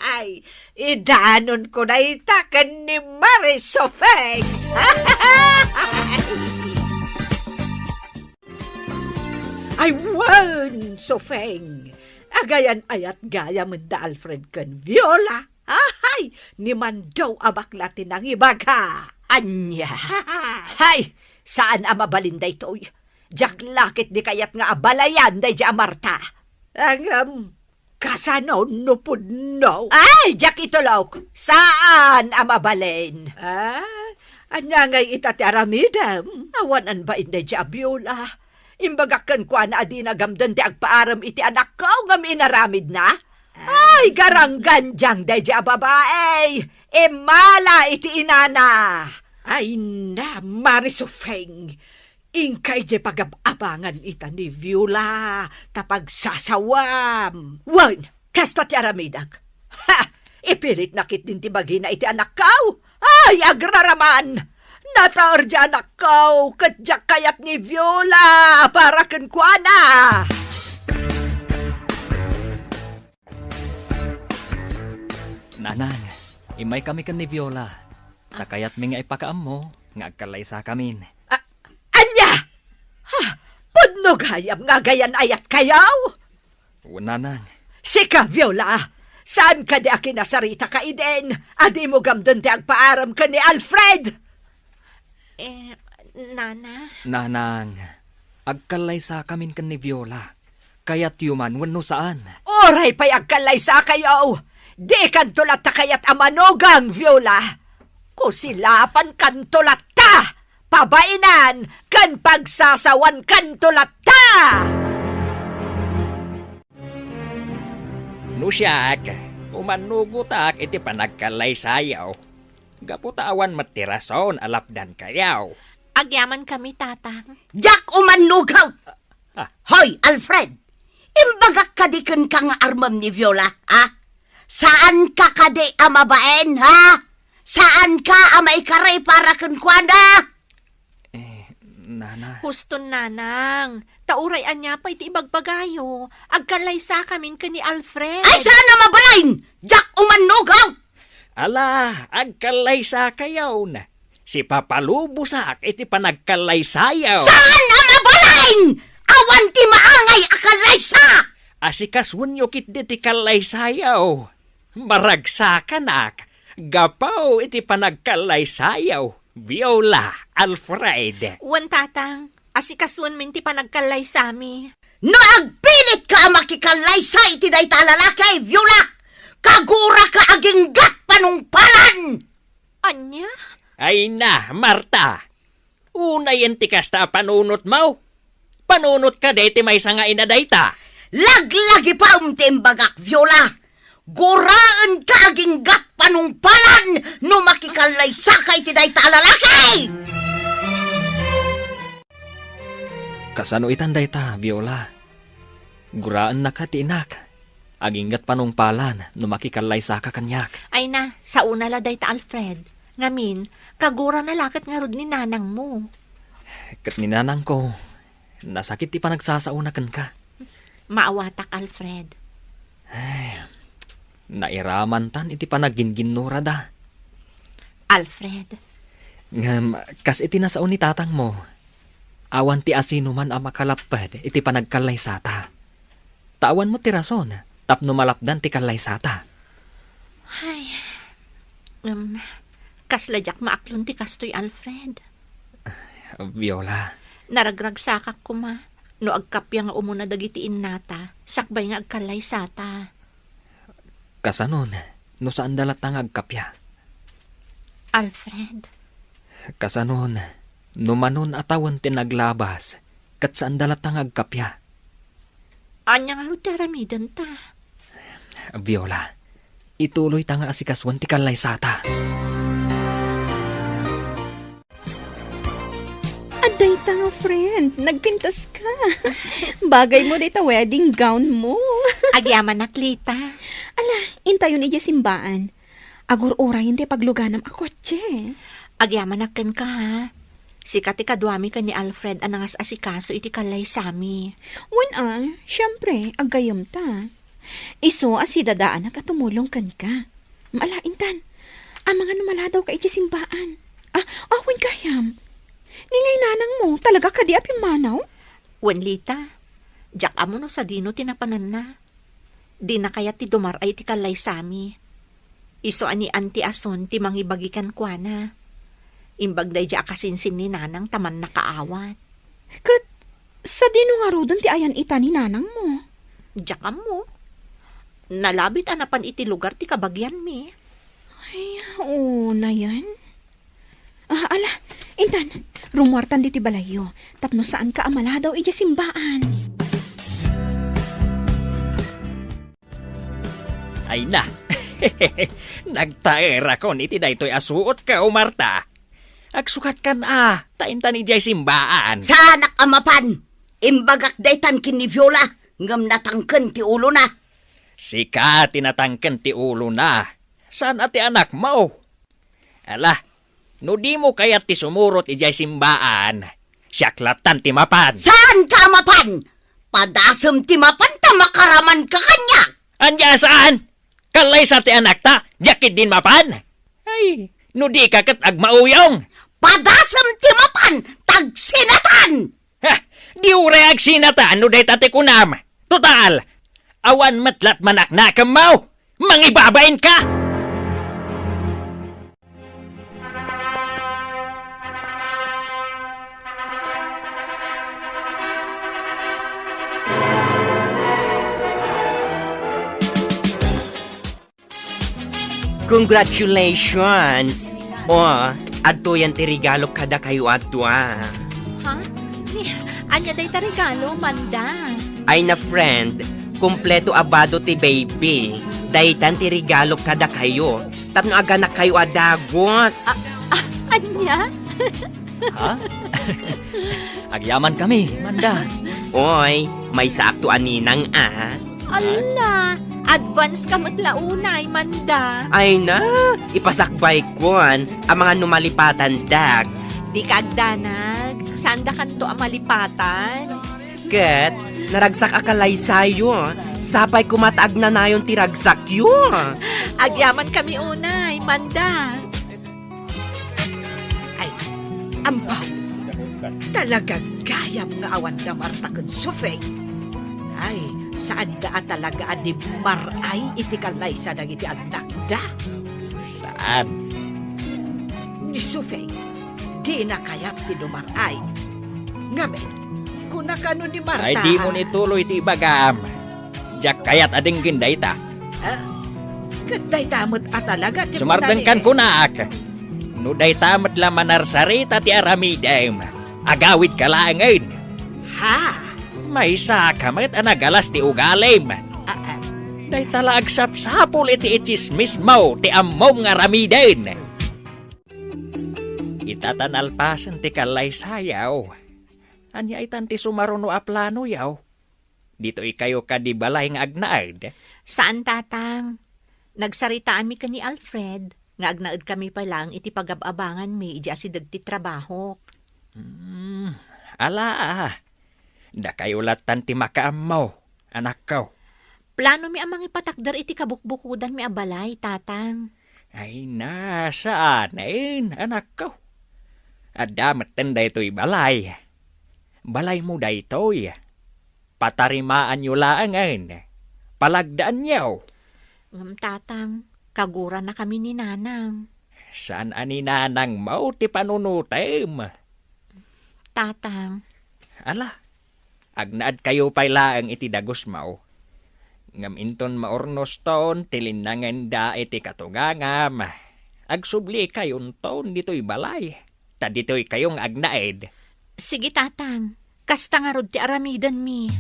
Ay, idanon ko na itakan ni Marisofeng. Ay, wan, Sofeng. Agayan ayat gaya menda Alfred kan Viola. Ay, ni man daw abakla tinang ibaga. Anya. Hay, saan ang mabalinday to'y? Jak lakit di kayat nga abalayan day di Marta. Ang kasano no pudno. Ay, jak itulok. Saan ang mabalin? Anya ngay itati aramidam. Awanan ba inday di Viola? Imbagakan ko na adi nagamdan ti agpaaram iti anak ko nga minaramid na. Ay, garanggan diyang day di babae. Imala iti inana. Ay na, Marisofeng. Ingkay di pagabangan ita ni Viola. Tapag sasawam. Wan, kasta ti aramidag. Ha! Ipilit nakit din ti bagina iti anak ko. Ay, agraraman. Nataor di anak ko. Kadyak kayat ni Viola. Para kenkwana. Nanang, imay kami kan ni Viola. Takayat mi nga ipakaam mo, nga agkalaysa kamin. Anya! Ha! Pudno gayam nga gayan ayat kayaw? Nanang, Sika, Viola! Saan ka di akinasarita ka iden? Adi mo gamdon di agpaaram ka ni Alfred! Nana? nanang, agkalaysa kamin kan ni Viola. Kayat yuman wano saan. Oray pa'y agkalay sa kayaw! Di kantulat ta kayat amanugang, Viola! Kusilapan kantulat ta! Pabainan kan pagsasawan kantulat ta! Nusyak, umanugutak iti panagkalay sayaw. Gaputawan matirason alapdan kayaw. Agyaman kami, tatang. Jak umanugaw! Hoy, Alfred! Imbagak kadikan ka nga armam ni Viola, ha? Saan ka kadi amabaen, ha? Saan ka amay karay para kunkwana? Nana. Huston nanang, tauray anya pa iti ibagbagayo, agkalaysa kamin ka ni Alfred. Ay, sana mabalain! Jack umanugaw! Ala, agkalaysa kayaw na. Si Papalubusak iti panagkalaysayaw. Saan na mabalain? Awan ti maangay akalaysa! Asikaswan yo kit ti kalaysayaw. Maragsakanak. Gapaw iti panagkalaysayaw. Viola, Alfred. Wan tatang, asikasuan min ti panagkalaysami. No agpilit ka makikalaysa iti day talalakay, Viola! Kagura ka aging gat panungpalan! Anya? Ay na, Marta. Unay ti kasta panunot mo. Panunot ka deti may sanga inadayta. Laglagi pa timbagak, Viola! Guraan ka aging gat panungpalan no makikalaysa ka iti day talalakay! Kasano itanday ta, Viola? Guraan na ka tiinak. Aginggat panungpalan no makikalaysa ka kanyak. Ay na, sa una la day ta Alfred. Ngamin, kagura na lakat nga rod ni nanang mo. Kat ninanang ko, nasakit ti panagsasaunakan ka. Maawatak Alfred. Nairaman tan iti panaginginura da. Alfred, Ngam, kas iti nasaon ni tatang mo. Awan ti asino man ang makalapad iti panagkalaysata. Tawan mo ti rason, tapno malapdan ti kalaysata. ay, kasladyak maaklon ti kastoy Alfred. Viola, Naragragsakak ko ma. No agkapya nga umuna dagiti innata, sakbay nga agkalaysata. kasanon, no saan dalatang agkapya. Alfred, Kasanon, numanon atawan ti naglabas, kat saan dalatang agkapya. anya nga rod taramidan ta. Viola, ituloy ta nga asikaswan ti kalaysata. Aday ta nga, friend. Nagpintas ka. Bagay mo dito wedding gown mo. Agyaman na klita. Ala, intayon iji simbaan. Agur oray hindi pagluganam ako, tse. Agyaman na ken ka ha. Sikat ikadwami ka ni Alfred anangas asikaso iti kalay sami. Wen syempre, agayom ta. Iso asidadaan na katumulong kan ka. Malaintan, ang mga numaladaw ka iti simbaan. Wen kayam. Ningay nanang mo, talaga ka di apimanaw? Wen lita, jak amo no sa dino tinapanan na. Di na kaya ti dumar ay ti kalay sami. Iso ani anti ason ti mangibagikan kwa na. Imbag day di akasinsin ni nanang taman nakaawat. Kat, sa dino nga rodon ti ayan ita ni nanang mo. Jak amo. Nalabit anapan iti lugar ti kabagyan mi. Ay, oo na yan. Ala, intan, rumwartan di ti balayo. Tapno saan ka amala daw ija simbaan. Ay na. Nagtaera kon iti daytoy asuot ka, Marta. Agsukat kan taintan ijay simbaan. Sa anak amapan, imbagak daytan kini Viola, ngam natangken ti ulo na. Sika tinatangken ti ulo na. Saan ati anak mo? Ala, no di mo kayat ti sumurot ijay simbaan. Siyaklatan ti mapan. Saan ka amapan? Padasem ti mapan ta makaraman ka kanya. Anya saan? Kalay sa ti anak ta, jakit din mapan. Ay, no di kakat agmauyong. Padasem ti mapan, tagsinatan. Ha, di ureag sinata, no day tate kunam. Total, awan matlat manak na kamaw. Mangibabain ka. Congratulations! Adto yan ti regalo kada kayo adto Ha? Anya day ta regalo, Manda. Ay na friend, kumpleto abado ti baby. Daytan ti regalo kada kayo. Tapno aganak kayo adagos. Anya? Ha? Agyaman kami, Manda. Oy, may sakto aninang Ala, advance ka matlaunay, Manda. Ay na, ipasakbay kon ang mga numalipatan dak. Di kagdanag, sanda kanto ang malipatan. Ket, naragsak akalay sayo. Sapay kumataag na nayon tiragsak yun. Agyaman kami unay, Manda. Ay, ampaw. Talaga gayam nga awan na Marta kun Sufeng. Ay, saan da talaga di maray iti kalay sa dagiti anak da? Saan? Ni Sufeng, di na kayat ti dumaray. Ngamen, kung nakano ni Marta... Ay di mo nituloy ti bagam. Diyak kayat ading ginday ta. Kanday tamot talaga ti Sumardengkan ko na ak. Nuday tamat la manarsarita ti aramidem. Agawid ka laangin. Ha? May sakamat anagalas ti ugalim. Day tala agsapsapol iti ichismis mo ti ammom nga ramiden. Itatanalpasan ti kalay sayaw. Anya itan ti sumaruno a plano yaw. Dito ikayo ka di balay nga agnaad. Saan, tatang? Nagsaritaan mi ka ni Alfred, nga agnaad kami pa lang iti pagababangan mi iji asidag ti trabaho. Ala, da kayo latan ti makaamaw, anak ko. Plano mi amang ipatakdar iti kabukbukudan mi abalay, tatang. Ay nasaan anak ko. Adamat tenday to'y balay. Balay mo daytoy. Patarimaan nyo laangan. Palagdaan nyo. Tatang, kagura na kami ni Nanang. Saan ani nanang mo ti panunutem? Tatang, Ala, agnaad kayo pay laang iti dagos mao. Ngam inton maornos ton tilinangan da iti katugangam. Agsubli kayon ton dito'y balay. Ta dito'y kayong agnaed. sige tatang, kasta nga rod ti aramidan mi.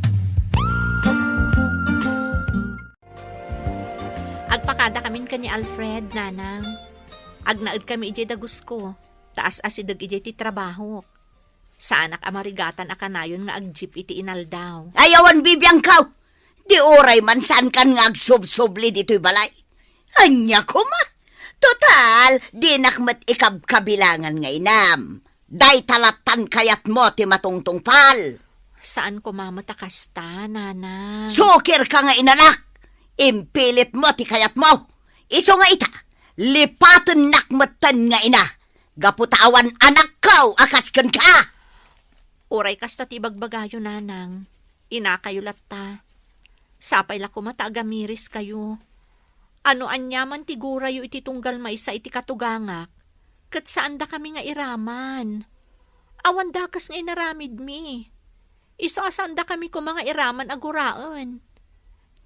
Agpakada kamin ka ni Alfred, Nanang. Agnaad kami ije dagos ko. Taas asidag ije ti trabaho. Sa anak amarigatan akanayon nga agjip iti inaldaw. Ayawan bibiyang kaw. Di oray man saan kan nga agsubsubli dito'y balay. Anya ko ma. Total, di nakmat ikabkabilangan nga inam. Day talatan kayat mo ti matungtong pal. Saan ko mamatakasta, Nanang? Sukir ka nga inanak. Impilit mo ti kayat mo. Iso nga ita, lipatan nakmatan nga ina. Gaputawan anak kaw, akaskan ka. Uray kasta ti bagbagayo, Nanang. Ina kayo latta. Sapay la kumata agamiris kayo. Ano anyaman ti gurayo iti tunggal maysa iti katugangak. Kat saan da kami nga iraman. Awan dakas nga inaramid mi. Isa saan da kami ko mga iraman aguraan.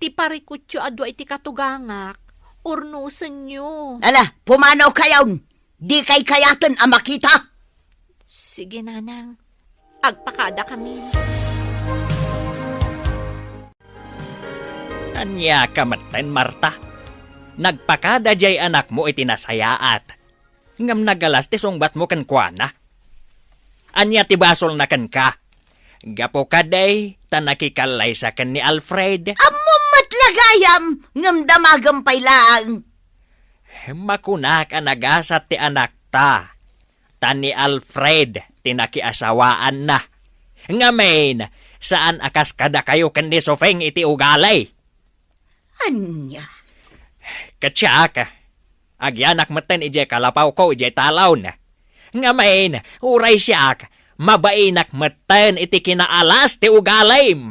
Ti parikutyo adwa iti katugangak. Urnusan nyo. Ala, pumanaw kayaw. Di kay kayatan ang makita. Sige, Nanang. Agpakada kami. Anya kamatan, Marta. Nagpakada jay anak mo iti nasayaat. Ngam nagalas ti sungbat mo kan kuana. Anya ti basol na kan ka. Gapo kaday, tanakikalay sa kan ni Alfred. Amo matlagayam, ngam damagampay lang. Makunak ang nagasat ti anak ta. Tani Alfred, tinakiasawaan na. Ngamen, saan akas kada kayo kan ni Sofeng iti ugalay? Anya? Katsyak, agyanak maten ije kalapaw ko ije talaw na. Ngamen, uray siyak, mabainak maten iti kinaalas ti ugalim.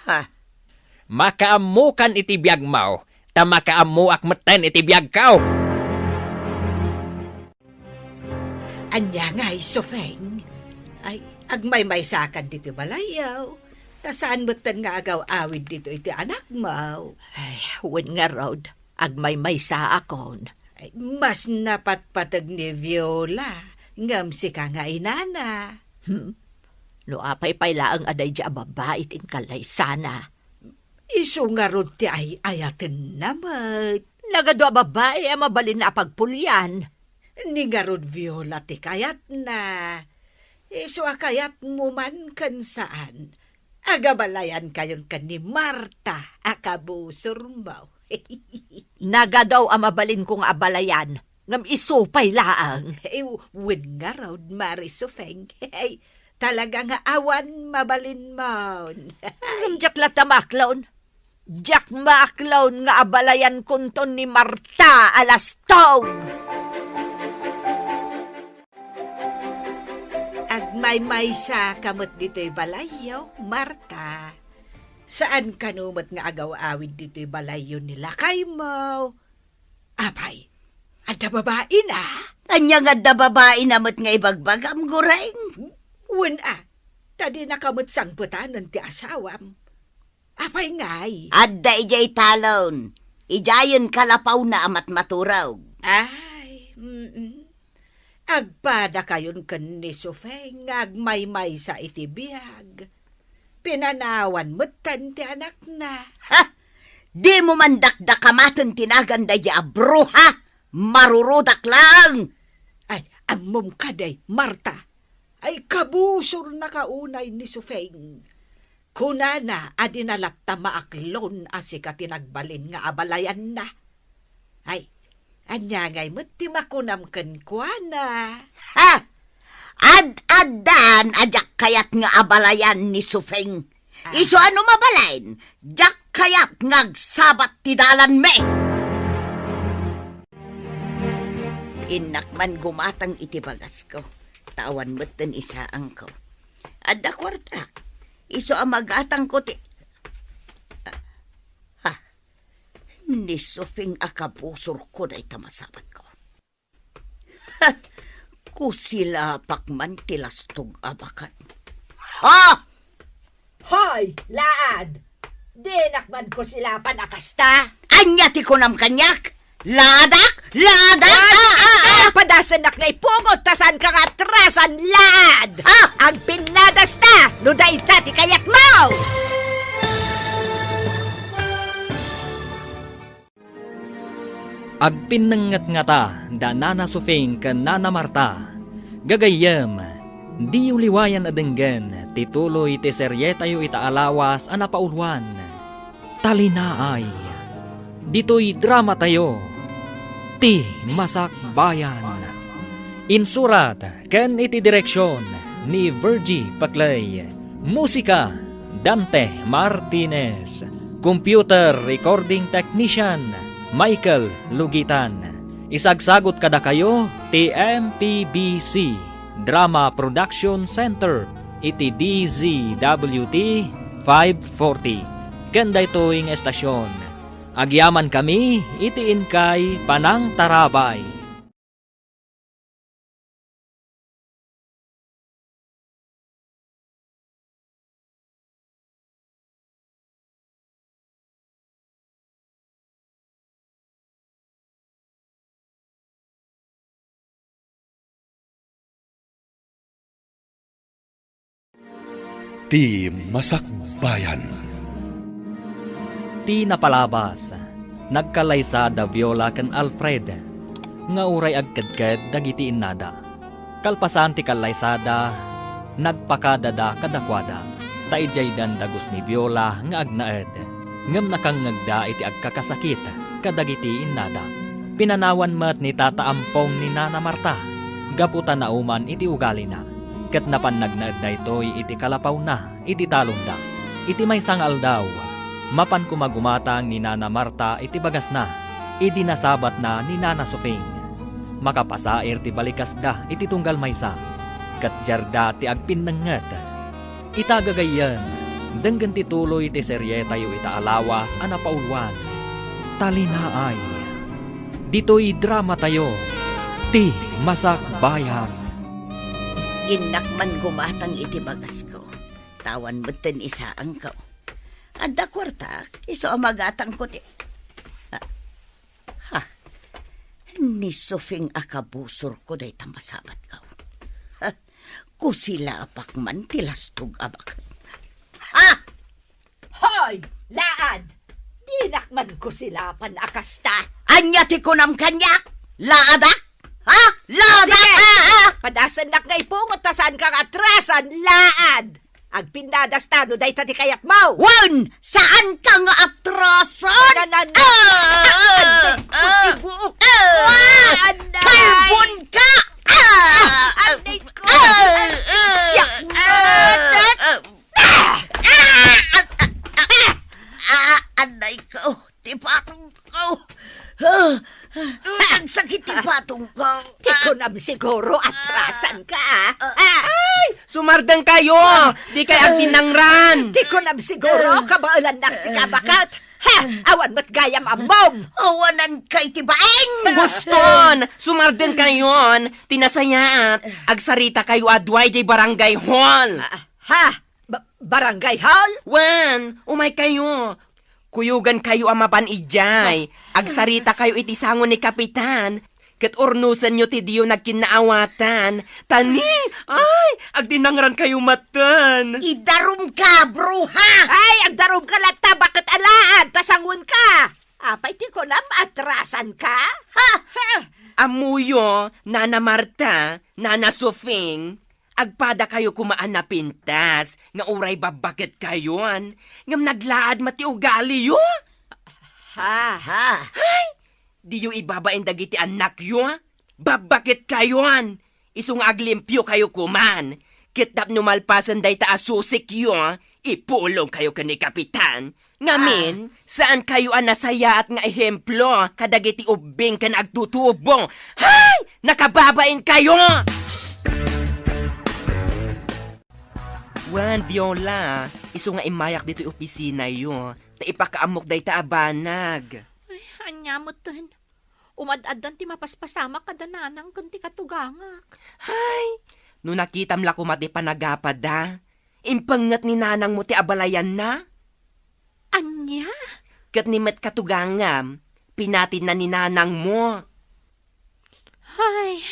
Ha? Makaamukan iti biyag mo, ta makaamuak maten iti biyag kao. Anya nga, Sofeng. Ay, agmay-maysakan dito balayaw. Ta saan mo't nga agaw-awid dito iti anak mo? Ay, wen nga rod. Agmay-maysa akon. Ay, mas napatpatag ni Viola. Ngam si ka nga inana. No apay payla ang aday di ababa iting kalay sana. Iso nga rod ti ay ayaten namat. Nagado babae ang mabalin na pagpulyan. Ni nga rod Viola ti kayat na. Iso akayat mo man kan saan. Agabalayan kayon ka ni Marta, akabusor mo. Naga daw ang mabalin kong abalayan. Ngam isupay laang. Win nga raw, Marisofeng. Hey, talaga nga awan mabalin mo. Jack latamaklaon. Jack maaklaon nga abalayan kunton ni Marta alastong. Agmay-may sa kamot dito'y balayo, Marta. Saan kanumot nga agaw-awid dito'y balayo nila kay mo? Apay, ada babae na? Anya nga da babae namot nga ibagbagam gureng. Wen tadi nakamot sang putanan ti asawam. Apay ngay. Adda ijay talon. Ijayon kalapaw na amat maturaw. Ay, agpada kayon ken ni Sofeng, agmay-may sa itibiyag. Pinanawan mo't ti anak na. Ha? Di mo man dakdakamatan tinagan da ya bruha. Marurudak lang. Ay, amom kaday, Marta. Ay, kabusor na kaunay ni Sofeng. Kunana, adinalat ta maaklon asi ka tinagbalin nga abalayan na. Ay, anyangay mo't ti makunamken kwa na. Ha? Ad-adan ajak kayat nga abalayan ni Sufeng. Iso ano mabalain? Jak kayat ngagsabat ti dalan me. Inakman gumatang itibagas ko. Tawan mo't ten isaang ko. Adda kwarta. Iso ang magatang ko ti... Ni Sufeng akabusor ko na itamasabat ko. Ha! Kusilapak man tilastog abakat. Ha! Hoy, laad! Dinakman ko sila panakasta. Anya ti kunam kanyak? Ladak? Ladak? Padasan nak ngay pungot tasan kang atrasan, laad! Ang pinadas ta, nuday ta ti kayak mo! Agpinangat nga ta, da Nana Sufeng ken Nana Marta. Gagayem, di uliwayan adenggen, tituloy ti seryetayo itaalawas anapaulwan. Talinaay, dito'y drama tayo, ti Masak Bayan. Insurat ken iti direksyon ni Virgie Paclay. Musika, Dante Martinez. Computer Recording Technician, Michael Lugitan. Isagsagot kada kayo ti MPBC Drama Production Center iti DZWT 540. Kanda ito'ing estasyon. Agyaman kami iti inkay Panang Tarabay. Ti Masak Bayan. Ti napalabas, nagkalaysa da Viola ken Alfred, nga uray agkadkad dagiti innada. Kalpasan ti kalaysada, nagpakadada kadakwada, taijay dan dagos ni Viola nga agnaed, ngem nakangagda iti agkakasakit kadagiti innada. Pinanawan mat ni Tata Ampong ni Nana Marta, gaputan na uman iti ugali na. Ket napan nagnaed da itoy iti kalapaw na, iti talong da. Iti may sangal daw, mapan kumagumatang ni Nana Marta iti bagas na, iti nasabat na ni Nana Sufeng. Makapasair ti balikas da iti tunggal maysa, ket jarda ti agpinnenget. Itagagayan, denggen ti tuloy ti seryetayo itaalawas anapaulwan. Talinaay, dito'y drama tayo, ti Masak Bayan. Inakman gumatang iti bagas ko. Tawan beten isaang ko. Adda kwarta, iso amagatang ko ti... Ni Sufeng akabusor ko day tamasabat ko. Kusilapak man tilastog abakat. Hoy, laad! Dinakman ko sila panakasta. Anya ti kunam kanyak? Laadak? Ladak? Padasan nak ngay pungot tasan kang atrasan, laad! Agpinadas tano day tati kayat mo. Wan! Saan ka nga atrasan? Buok. Kalbon ka! Anday ko. Siyak Anday ko! Tipatong ko! Nagsakit tipatong ko! Di ko naman siguro atrasan ka. Sumardang kayo! Di kay agtinangran! Di ko naman siguro kabaulan na si kabakat. Ha! Awan mo't gayam amom. Awanan kay tibaeng! Guston! Sumardang kayon! Tinasayaat! Agsarita kayo adway jay barangay hall! Ha? Barangay hall? Wan! Umay kayo! Kuyugan kayo ang mapanijay. Agsarita kayo itisangon ni Kapitan. Kat urnusan nyo ti diyo nagkinaawatan. Tani! Ay! Agdinangran kayo matan! Idarum ka, bruha! Ay, ang darom ka lang ta, bakit alaan? Tasangon ka. Apay, di ko na maatrasan ka. Ha! Amuyo, Nana Marta, Nana Sofing, agpada kayo kumaan na pintas, nga uray babakit kayon, ngam naglaad mati ugali yo. Ha? Ha! Di yo ibabain dagiti anak yo, babakit kayon, isung aglimpyo kayo kuman, kitap numalpasan day taasusik yo, ipulong kayo kani Kapitan. Ngamin, saan kayo ang nasaya at nga ehemplo, kadagiti ubing ka na agtutubo. Hay! Nakababain kayo! Wan, Viola, iso nga imayak dito opisina yo, ta ipakaamok day ta abanag. Anya mo tan. Umad-adan ti mapaspasama kadananang kunti katugangak. Hay! No nakitam la ko mati panagapad da, impangat ni nanang mo ti abalayan na. Anya? Kat ni met katugangam, pinatin na ni nanang mo. Ay,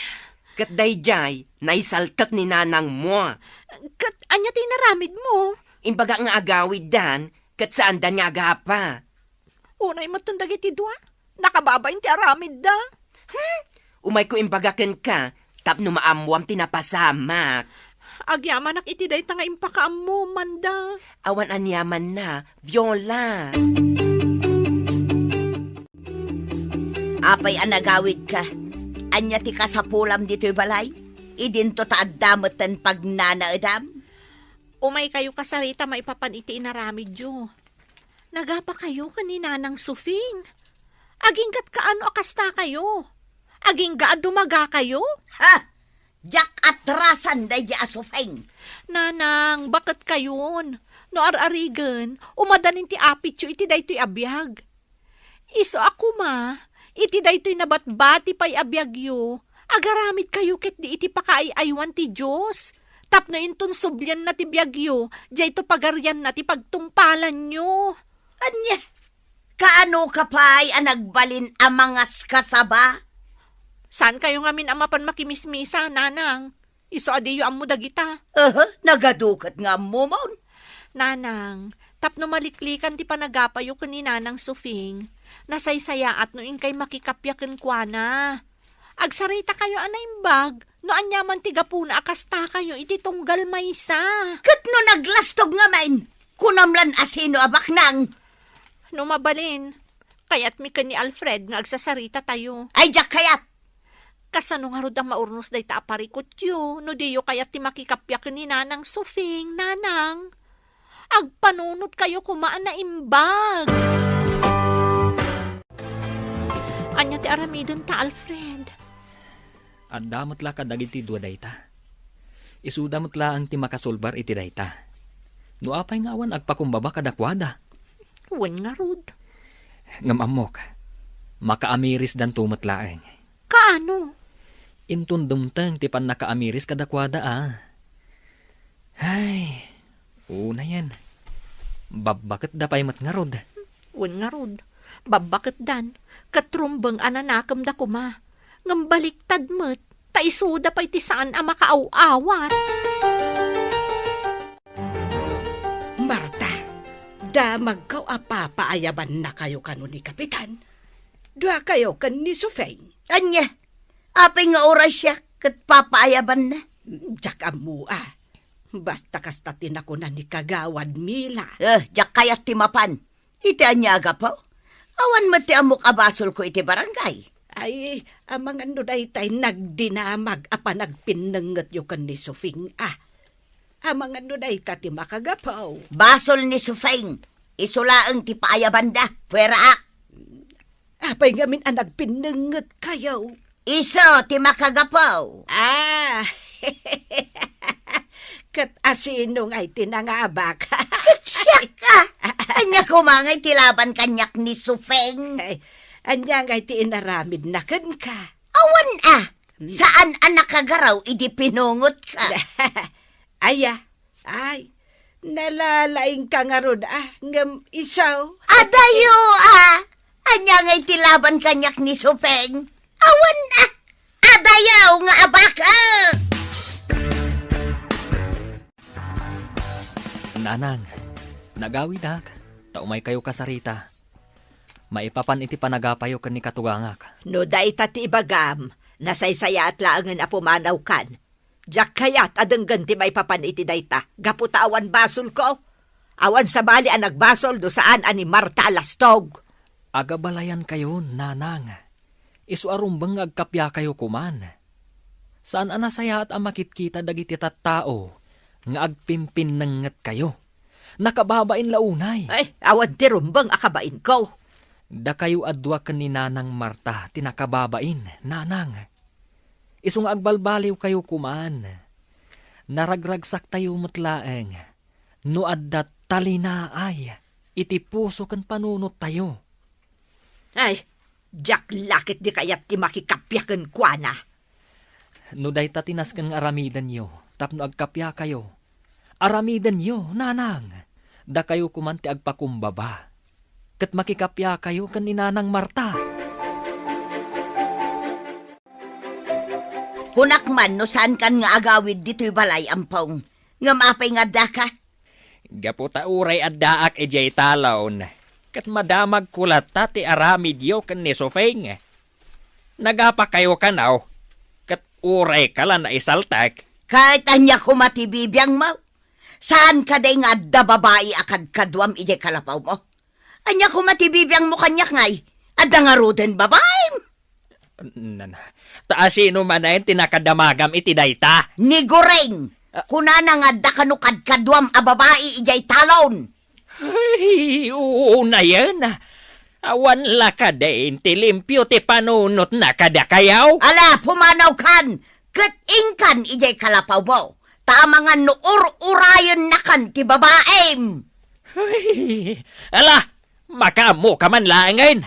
Kat dayjay, naisaltak ni nanang mo. kat anya ti naramid mo? Imbaga nga agawid dan, kat saan dan nga agapa. Unay matundag iti dua. Nakababayin ti aramid da. Umay ko imbagaken ka, tapno maamuam tinapasamak. Agyaman iti day nga impakaam mo, manda. Awan anyaman na, Viola. Apay anagawid ka. Anya ti kasapulam dito'y balay? Idinto taaddamotan pag nanaedam? Umay kayo kasarita maipapan iti inaramid yo. Nagapa kayo kanina ng sufing. Aging kat kaano akasta kayo. Aging gaad dumaga kayo. Ha! Jak atrasan day di asufeng. Nanang, bakit kayon? No ar-arigan, umadanin ti apit yo iti daytoy abiyag. Iso ako ma, iti daytoy nabatbati pa'y abiyag yo. Agaramid kayo ket di iti pakaayaywan ti Diyos. Tapno inton subyan na ti biyag yo, jay to pagaryan na ti pagtungpalan nyo. Anya? Kaano ka pa'y anagbalin amangas kasaba? Saan kayo ngamin amapan makimismisa, nanang? Iso adiyo ammo dagita. Nagadukat nga mo mon. Nanang, tapno maliklikan ti panagapayo ni nanang Sufing. Nasaysayaat no in kay makikapyaken kwa na. Agsarita kayo anaimbag, no anyaman ti gapuna akasta kayo iti tunggal maysa. Kat no naglastog nga main, kunamlan asino abak nang. No mabalin, kayat mi ni Alfred nga agsasarita tayo. Ay jak kayat. Kasano nga rod ang maurnos day ta aparikot yo, no diyo kayat ti makikapyaken ni nanang Sufing, nanang. Agpanunot kayo kumaan na imbag. Anya ti aramidon ta, Alfred. At damot la ka dagiti dua dayta. Isudamot la ang ti makasulbar iti dayta. No apay nga awan agpakumbaba kadakwada. Wen nga rod. Ngamamok, makaamiris dan tumat laeng. Kaano? Intun dumtang ti pan nakaamiris kadakwada Ay, una yan. Babakit da pay matngarod. Wen nga rod. Babakit dan. Katrumbang ananakam da kuma. Ngambaliktad mo't. Taisuda pa'y ti saan ang makaaw-awat. Marta, damagkaw apapaayaban na kayo kano ni Kapitan. Dua kayo kan ni Sufeng. Anya? Apay nga oras siya kat papaayaban na. Diyak amu Basta kasta tinakunan ni Kagawad Mila. Jak kayat ti mapan. Iti anya agapaw. Awan mo ti amok abasol ko iti barangay. Ay, amang ano tay nagdinamag apa nagpinangat yu kan ni Sufing Amang ano ti makagapaw. Basol ni Sufeng. Isulaang ti paaya banda. Pwera ak. Apay ngamin ang nagpinangat kayo. Iso ti makagapaw. Kat asinong ay tinangabak. Siyak ka. Anya kumangay tilaban kanyak ni Sufeng. Ay, anya nga ti inaramid na kan ka. Awan Saan anak kagaraw idi pinungot ka? Ay, nalalaing ka nga ron ngam isaw. Adayo Anya ngay tilaban kanyak ni Sufeng. Awan Adayaw nga abaka. Nanang, nagawidak, taumay kayo kasarita. Maipapan iti panagapayo kan ni katugangak. No day ti ibagam, nasaysaya at laangan apumanaw kan. Diyak kayat adang ganti may papan iti dayta, gaputa awan basol ko. Awan sa bali ang nagbasol do saan ani Marta Alastog. Agabalayan kayo, nanang. Isu arumbang agkapya kayo kuman. Saan anasaya at ang makitkita dagiti tattao, nga agpimpin nangat kayo. Nakababain launay. Ay, awan ti rumbang akabain ko. Da kayo adwa kan ni Nanang Marta, tinakababain, nanang. Isung agbalbaliw kayo kuman. Naragragsak tayo mutlaeng. No addat talinaay, iti puso kan panunot tayo. Ay, Jack lakit di kayat ti makikapyakan kwa na. No day tatinas kang aramidan nyo, tapno agkapya kayo. Aramidan nyo, nanang. Da kayo kumanti agpakumbaba. Kat makikapya kayo kan ni Nanang Marta. Kunakman no saan kan nga agawid dito'y balay ampong. Nga mapay nga daka. Gaputa uray at daak ejay talon. Kat madamag kulat ti aramid yo kan ni Sufeng. Nagapa kayo kanaw. Kat uray kala na isaltak. Kahit anya kumatibibiyang mo. Saan ka day nga da babae akad kadwam ije kalapaw mo? Anya kumatibibiyang mo kanyak ngay. Adda nga ruden babae. Taasino man na tinakadamagam iti dayta. Ni Goreng. Kunana nga da kanukad kadwam a babae ijay talon. Ay, oo na yan. Awan la ka din, ti limpyo ti panunot na kada kayaw. Ala, pumanaw kan. Ingkan ijay kalapaw mo. Tama nga nuur-urayon na kan ti babaem. Ay, ala, makaamo ka man laangan.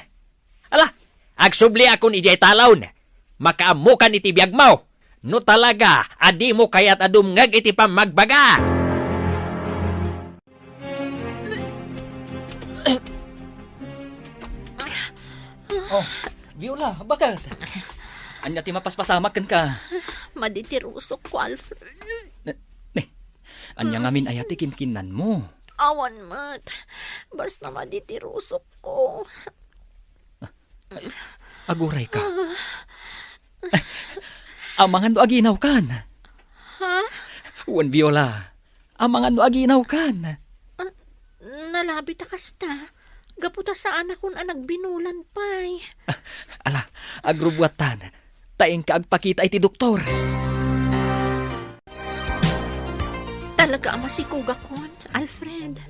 Ala, agsubli akon ijay talon. Makaamo kan iti biyag mo. No talaga, adi mo kayat adumngag iti pamagbaga. Oh, Viola, bakit? Anya ti mapaspasamak kan ka. Maditirusok ko, Alfred. Anya ngamin ayati kinkinan mo. Awan mat. Basta maditirusok ko. Aguray ka. Amangan do aginaw kan. Ha? Wan Viola. Amangan do aginaw kan. Nalabi ta kasta. Gaputa sa anak kon anak binulan pay. Ala, agrubwatan. Taing ka agpakita iti doktor. Talaga ang masikuga kon, Alfred.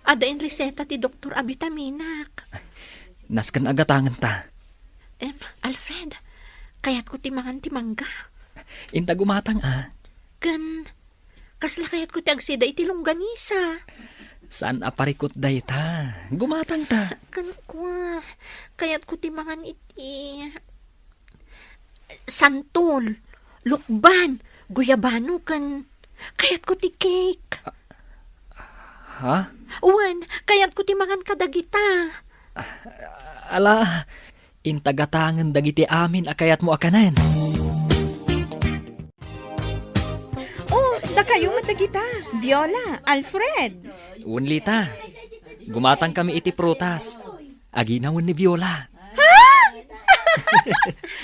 Adain reseta ti Dr. Abitaminak. Naskan agatangan ta. Alfred, kayat ko timangan timangga. Inta gumatang Kasla kayat ko ti agsida iti longganisa. Saan aparikot day ta? Gumatang ta. Kayat ko timangan iti santol, lukban, guyabano kayat ko ti cake. Ha? Uwan, kayat ko timangan kadagita. Ala, intagatangan dagiti amin akayat mo akanan. Oh, da kayo matagita. Viola, Alfred. Unlita, gumatang kami iti prutas. Aginawon ni Viola.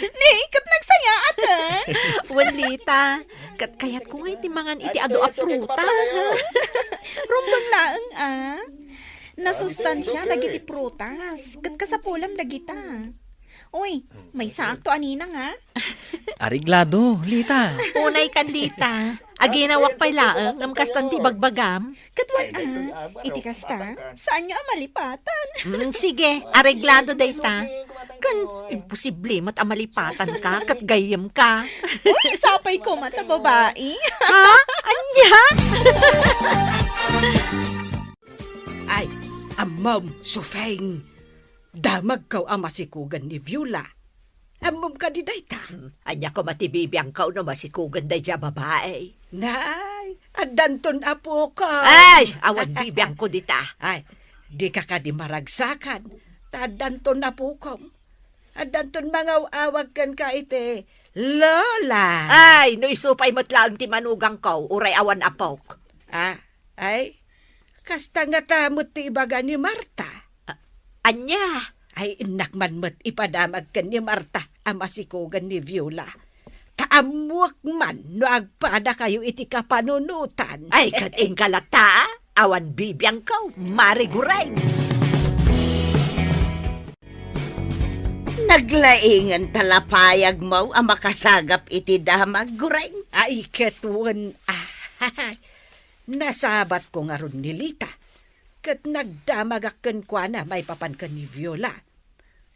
Ni, kat nagsaya atan. Wanlita, kat kayat ko nga iti mangan iti ado a prutas. Rumbang laeng Nasustansya dagiti prutas. Kat kasapulam dagita. Uy, may sakto anina nga. Ariglado, Lita. Unay kan Lita, aginawak pa'y laeng ngam kastan ti bagbagam. Katwan iti kasta, saan nyo amalipatan? Sige, areglado dayta. Kan, imposible mat amalipatan ka, kat gayem ka. Uy, sapay ko mata babae. Ha? Anya? Ay, amam, Sufeng. Damag kaw ang masikugan ni Viola. Amam ka di dayta. Anya ko matibibiyang ka no masikugan day dya babae. Nay, adanton apo ko. Ay, awan bibiyang ko dita. Ay, di ka di maragsakan. Tadanton apo ko. Adanton mangaw-awag kan ka ite. Lola. Ay, no isupay mo't laang ti manugang ko, uray awan apok. Ay, kasta nga tamot ti ibaga ni Marta. Anya? Ay, inakman mo't ipadamag kan ni Marta ang masikugan ni Viola. Taamuak man no agpada kayo iti kapanunutan. Ay, kating kalata, awan bibiyang ko, mariguray. Naglaingan talapayag mo ang makasagap iti damag guray. Ay, katun. Nasabat ko nga ron ni Lita. Kat nagdamagakan kwa na may papankan ni Viola.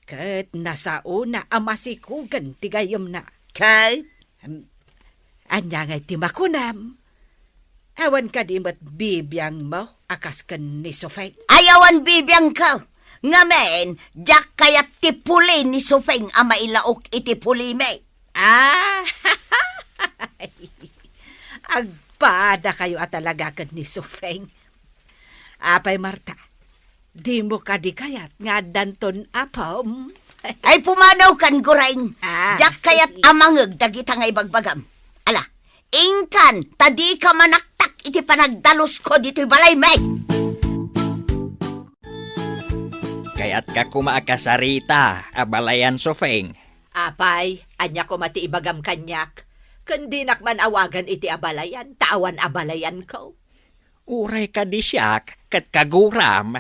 Kat nasauna ang masikugan tigayom na. Kay, Anya ngay timakunam. Awan ka di mat bibiyang mo akas kan ni Sofeng. ayawan bibiyang ka. Ngamen, jak kayat tipuli ni Sufeng ang mailaok iti pulime. Agpada kayo at talaga kan ni Sofeng. Apay Marta, di mo ka di kayat nga danton apom. Ay pumanaw kan guraing. Ah. Jak kayat amangeg dagita nga ibagbagam. Ala, ingkan, tadi ka manaktak iti panagdalos ko dito'y balay, may. Kaya't ka kumaakasarita, abalayan Sofeng. Apay, anya ko mati ibagam kanyak. Kandinak man awagan iti abalayan, tawan abalayan ko. Uray ka di siyak, kat kaguram.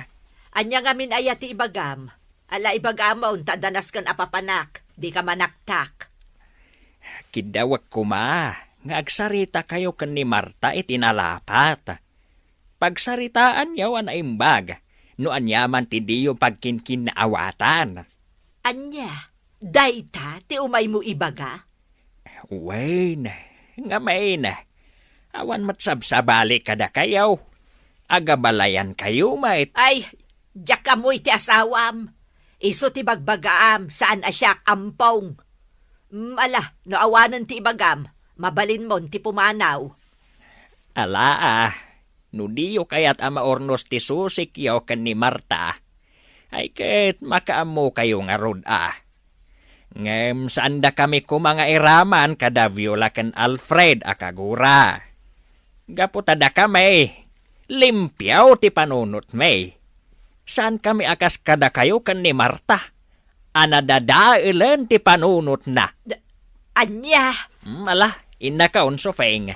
Anya nga min ayati ibagam. Ala ibagamaon, tadanas kan apapanak, di ka manaktak. Kidawag kuma, nga agsarita kayo kan ni Marta itinalapat. Pagsaritaan yaw an aimbag, no anyaman ti diyo pagkinkin na awatan. Anya, dayta, ti umay mo ibaga? Wain, nga main. Awan matsabsabali kada kayaw. Agabalayan kayo, mait. Ay, diyak amoy ti asawam. Iso ti bagbagaam, saan asyak ampong. Ala, no awanan ti ibagam, mabalin mon ti pumanaw. Ala no diyo kayat ama ornos ti susik yaw kan ni Marta. Ay ket makaamo kayo nga rod Ngem saan da kami ko mga iraman kada Viola kan Alfred akagura. Gaputada kami, limpyaw ti panunot may. Saan kami akas kada kayo kan ni Marta? Anadadailen ti panunot na. Anya, Ala, inakaon Sofeng.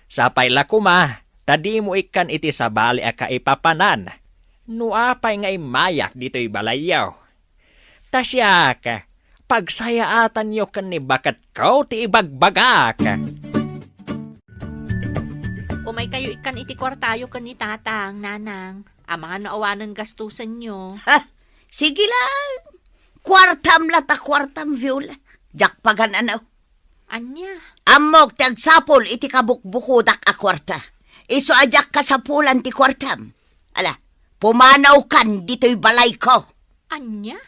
Sapay la kuma, tadi mo ikan iti sabali aka ipapanan. Nuapay nga imayak dito'y balayaw. Tasyak, pagsayaatan yo kan ni bakat kau ti ibagbagak. umay kayo ikan iti kwartayo kan ni tatang, nanang. Ang mga naawanan gastusan nyo. Ha, sige lang. Kwartam lata kwartam, Viola. Jak pagananaw. Anya, Amok tagsapol iti kabukbukudak a kwarta. Iso ajak kasapulan ti kwartam. Ala, pumanaw kan dito'y balay ko. anya?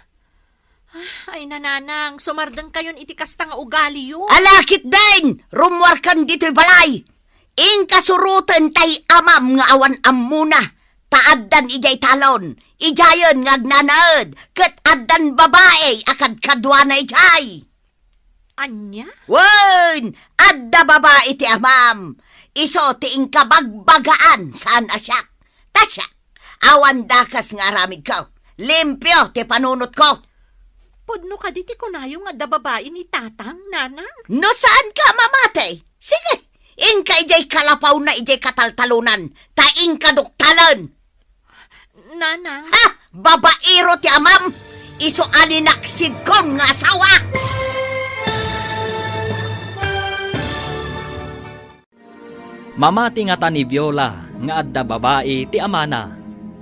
Ay nananang, sumardang kayon iti kasta nga ugali yun. Alakit din! Rumwar kan dito'y balay. Ing kasurutan tay amam nga awan amuna. Taaddan ijay talon. Ijayon nga agnanaad. Kat addan babae akad kadwa na ijay. Anya? Wen! Adda babae ti amam. Iso ti ing kabagbagaan saan asyak. Tasya, awan dakas nga aramid ko. Limpyo ti panunot ko. Napudno ka diti kunayo nga da babae ni tatang, nanang. No saan ka mamatay? Sige, ingka ijay kalapaw na ijay kataltalunan, taing kaduktalan. Nanang, Ha! Babaero ti amam! Iso alinaksid kon nga asawa! Mamati nga ta ni Viola nga adda babae ti amana.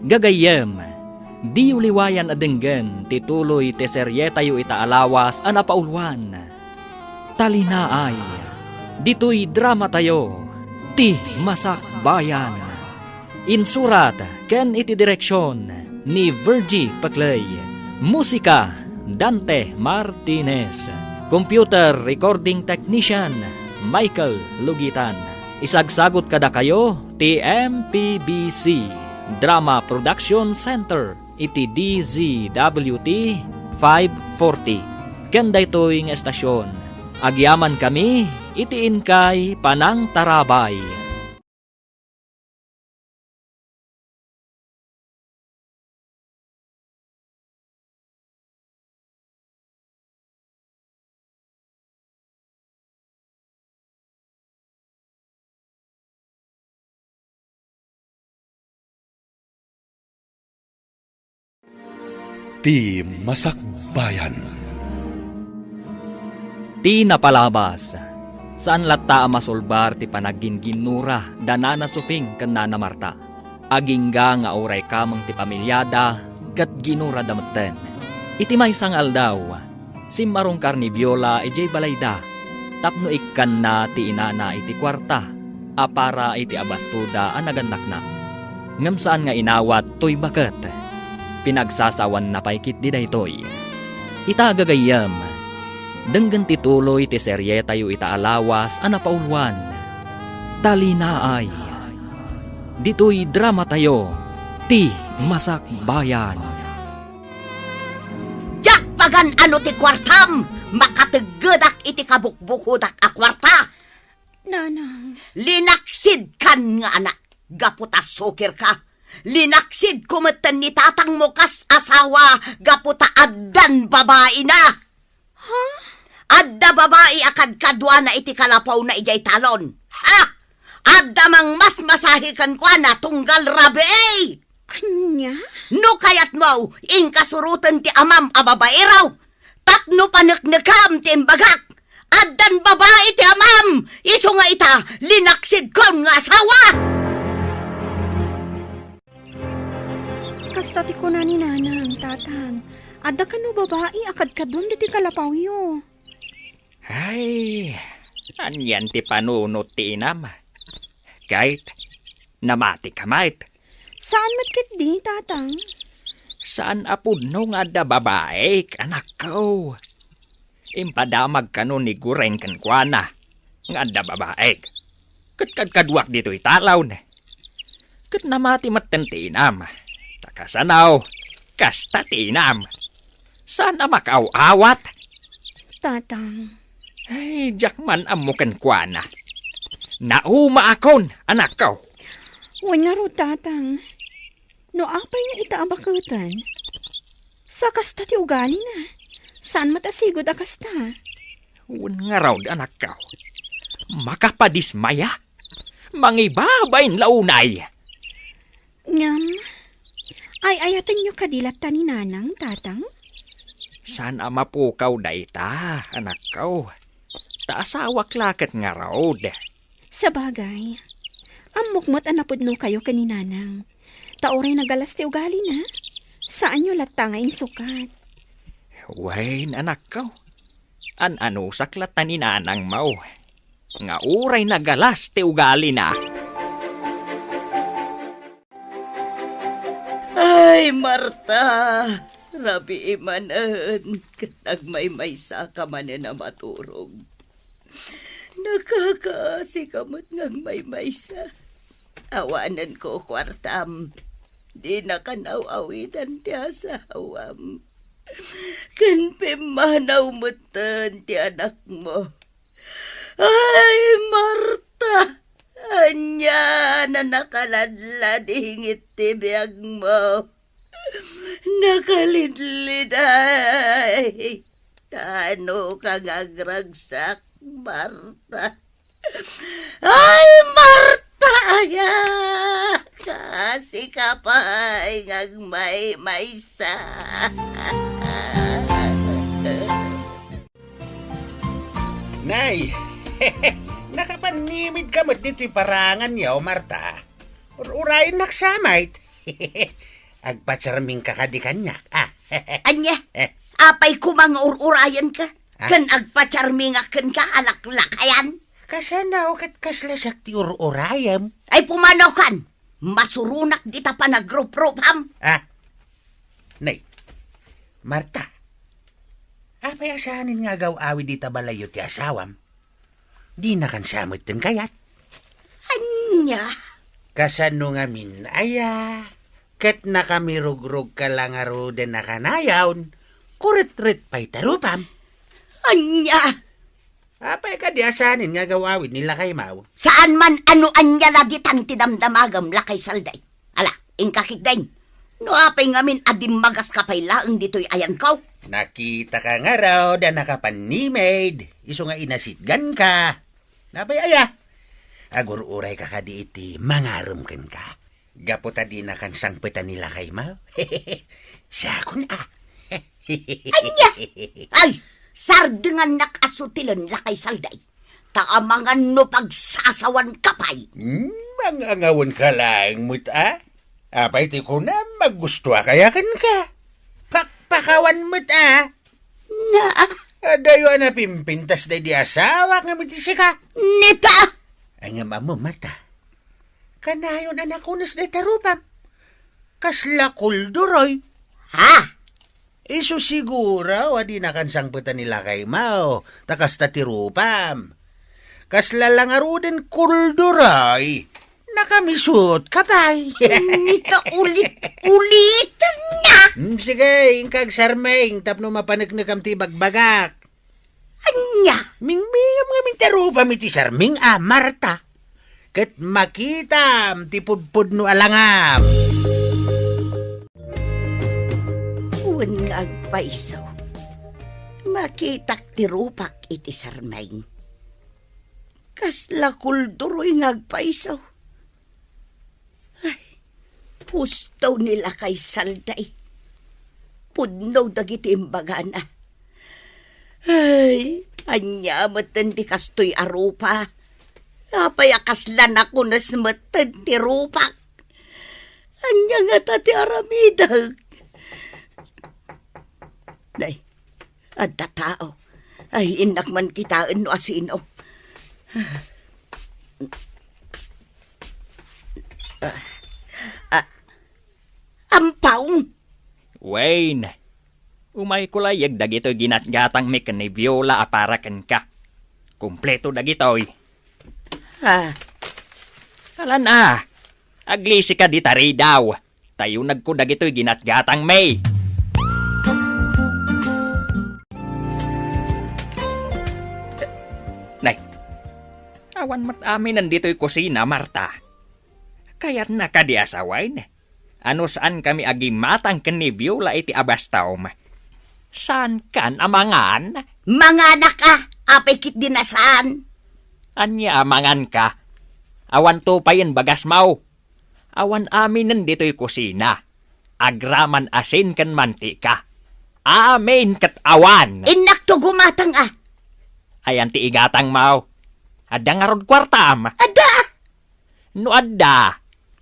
Gagayem, di uliwayan adenggen ti tuloy ti seryetayo ita alawas a napaulwan. Talinaay, ditoy drama tayo, ti Masak Bayan. Insurat ken iti direksyon ni Virgie Paclay. Musika, Dante Martinez. Computer Recording Technician, Michael Lugitan. Isagsagot kada kayo, ti MPBC Drama Production Center, iti DZWT 540. Kanda ito'y ng estasyon. Agyaman kami, itiin kay Panang Tarabay. Ti Masak Bayan. Ti napalabas. Saan lata masulbar ti panagin-ginura danana suping ken nana Marta. Agingga nga oray kamang ti pamilyada kat ginura dametten. Iti maysang aldaw, si marungkar ni Viola ijay balayda. Tapno ikkan na ti inana iti kwarta. Apara iti abastuda anagannak na. Ngem saan nga inawat toy baket. Pinagsasawan na paikit di daytoy. Itagagayam, denggan tituloy ti seryetayo ita alawas a napaulwan. Talinaay, ditoy drama tayo, ti Masak Bayan. Jak pagan ano ti kwartam, makataggedak iti kabukbukudak a kwarta. Nanang, Linaksid kan nga anak, gaputa sukir ka. Linaksid kumatan ni tatang mo kas asawa, gaputa addan babae na. Ha? Adda babae akad kadwa na iti kalapaw na ijay talon. Ha? Adda mang mas masahikan kwa na tunggal rabi. anya? No kayat mo, inkasurutan ti amam a babae raw. Tapno panaknakam ti imbagak. Addan babae ti amam. Iso nga ita, linaksid kon nga asawa. Kasta ti ko na ni nanang, tatang. Adda ka no babae, akad ka doon diti kalapaw yo. Ay, anyan ti panunot ti inam. Kahit namati ka mait. Saan matkit di, tatang? Saan apudno nga da babae, anak ko? Impadamag ka no ni gureng kankwana. Nga da babae. Kadwak dito italaw na. Kat namati matten ti inam. Takasanaw, kasta ti inam. Sana makaw-awat. Tatang, Ay, jakman amukan kwa na. Nauma akon, anak ko. wan nga ro, tatang. No apay nga itaabakutan. Sa kasta ti ugali na. Saan matasigod a kasta? Wan nga raw, anak ko. Makapadismaya. Mangibabayin launay. Ngam, ay ayatan nyo kadilat ta ni nanang, tatang? Sana mapukaw dayta, anak ko. Taasawak lakat nga raw. Sa bagay, amukmot anapudno kayo kaninanang. Taoray nagalas ti ugali na. Saan nyo latangain sukat? Wain, anak ko. Ano saklatan ni nanang mau. Nga uray nagalas ti ugali na. Ay, Marta, rabi imanan, katag may sa ka man na maturog. Nakakaasi kamot ngang may sa. Awanan ko kwartam, di nakanaw-awitan ti asawam. Kanpimanaw mutan ti anak mo. Ay, Marta! Anya na nakaladlad hingit ti biyag mo. nakalidlid ay. Ano kang agragsak, Marta? Ay, Marta, aya! Kasi ka pa ay ngagmay maysa. Nay, nakapanimid ka mo dito'y parangan yaw, Marta. Urayin naksamait. Agpatsarming kakadikanyak, Anya, apay ko mga ururayan ka. Kan agpatsarmingakan ka, alaklakayan. Kasanaw kat kaslasak ti ururayam. Ay pumanaw kan, masurunak di ta pa nagrup-rupam. Nay, Marta, apay asahanin nga gaw-awi di tabalayo ti asawam. Di na kan samot din kayat. Anya, Kasano nga minaya, kat nakamirug-rug ka lang aro din nakanayawn, kurit-rit pa'y tarupam. anya. Apay ka di asahanin nga gawawin nila kay Mau. Saan man ano anya na ditan ti damdamagam lakay salday. Ala, ingkakik din. No apay ngamin adim magas kapay laeng dito'y ayan kaw. Nakita ka nga raw da nakapanimid. Iso nga inasitgan ka. Napay aya. Agur-uray ka ka di iti mangarum kan ka. Gaputa di na kan sangpitan nila kay Mau. Sakon Anya! Ay, sardengan nakasutilan lakay salday. Taamangan no pagsasawan kapay. Mangangawon ka lang, muta. Apay ti ko na magusto kaya kan ka. Pakpakawan muta. Na, Dayo na pimpintas na di asawa nga mitisi ka. nita! Ay nga mamo, Marta. Kanayon anak unas na tarupam. Kasla kulduroy. Ha? Iso siguro, wadi na kansangputan nila kay Mau. Takas tatirupam. Kasla lang arudin kulduroy. Nakamisut kapay. Nita ulit na! Sige, ingkag sarmeng, tapno mapanagnagam ti bagbagak. Anya! Mingmingam nga mintarupam iti sarming, Marta. Kat makitam, ti pudpud no alangam. Uwan nga agpaisaw. Makitak tirupak iti sarmay. Kasla kulduroy nga agpaisaw. Ay, pustaw nila kay salday. Pudnaw dagiti imbagana. Ay, anya matan ti kastoy arupa. Napayakaslan ako nas matan ti rupak. Anya nga tati aramidag. Day, adda tao. Ay, inak man kitaan no asino. Ampaw! Wayne, umay kulayag dagito'y ginatgatang mekan ni Viola aparakan ka. Kumpleto dagito'y. Ha? Kalan aglisi ka di tari daw. Tayo nagko dagito'y ginatgatang may. Nay, awan mat amin nandito'y kusina, Marta. Kaya't nakadiasawain. Ano saan kami agimatang ken ni Viola iti abastawm? Saan kan amangan? Mga anak ka, apay kit dinasaan. Anya amangan ka? Awan to pa yan bagas mau. Awan amin nandito'y kusina. Agraman asin kan mantika. Amin kat awan. Inak to gumatang Ayan ti igatang mau. Adda nga rod kwartam. Ada! No adda.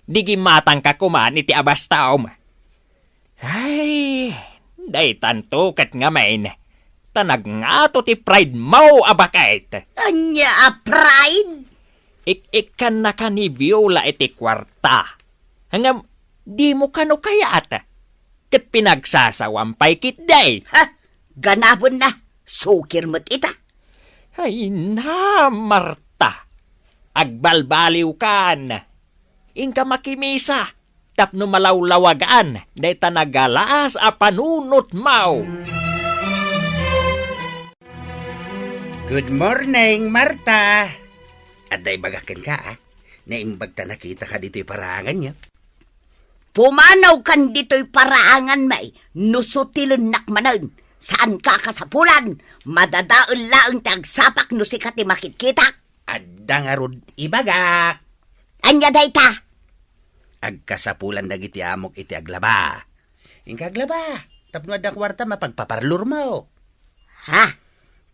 Di gimatang ka kuman iti abastawm. Ay, day tanto kat nga main. Tanag nga to ti pride mau abakait. Anya pride? Ik-ikan na ka ni Viola iti kwarta. Hanggang di mo kano kayat. Kat pinagsasawampay kit day. Ha? Ganabon na. Sukir mo't ita. Ay na, Marta. Agbalbaliw kan. Ingka makimisa. Tapno malawlawagaan. Day tanagalaas a panunot mau. Good morning, Marta. At day bagakin ka, Naimbag ta nakita ka dito'y parangan niya. Pumanaw kan dito'y paraangan may, nusutilon nakmanan. Saan ka kasapulan? Madadaon laang tagsapak no si kati makikita. Adda nga rod ibagak. Anya dayta? Agkasapulan dagiti amok iti aglaba. Ingkaglaba, tapno adda kwarta mapagpaparlor mo. Ha?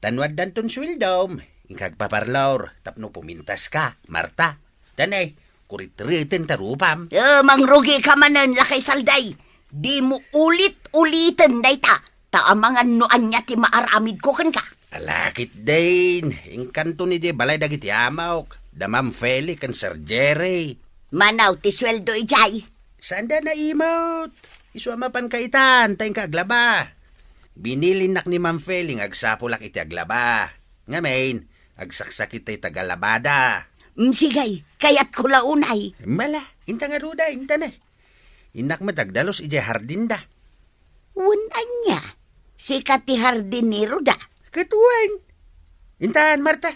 Tanwad danton swildom, ingkagpaparlor, tapno pumintas ka, Marta. Tanay, kurit-ritin tarupam. Mangrugi ka manan lakay salday. Di mo ulit-ulitin dayta. Taamangan no anya ti maaramid ko kan ka. Alakit din, ingkanto ni di balay dagiti amok. Damam Feli kan Sir Jerry. Manaw ti sweldo ijay. Saan da na imot? Isuamapan kaitan, tayong kaaglaba. Binilinak ni Ma'am Feling agsapulak iti aglaba. Ngamin, agsaksak iti tagalabada. Sigay, kayat ko launay. Mala, inta nga ruda, inta na. Inak matagdalos iti hardin da. Unan niya, si kati hardinero da. Katuan. Intaan, Marta.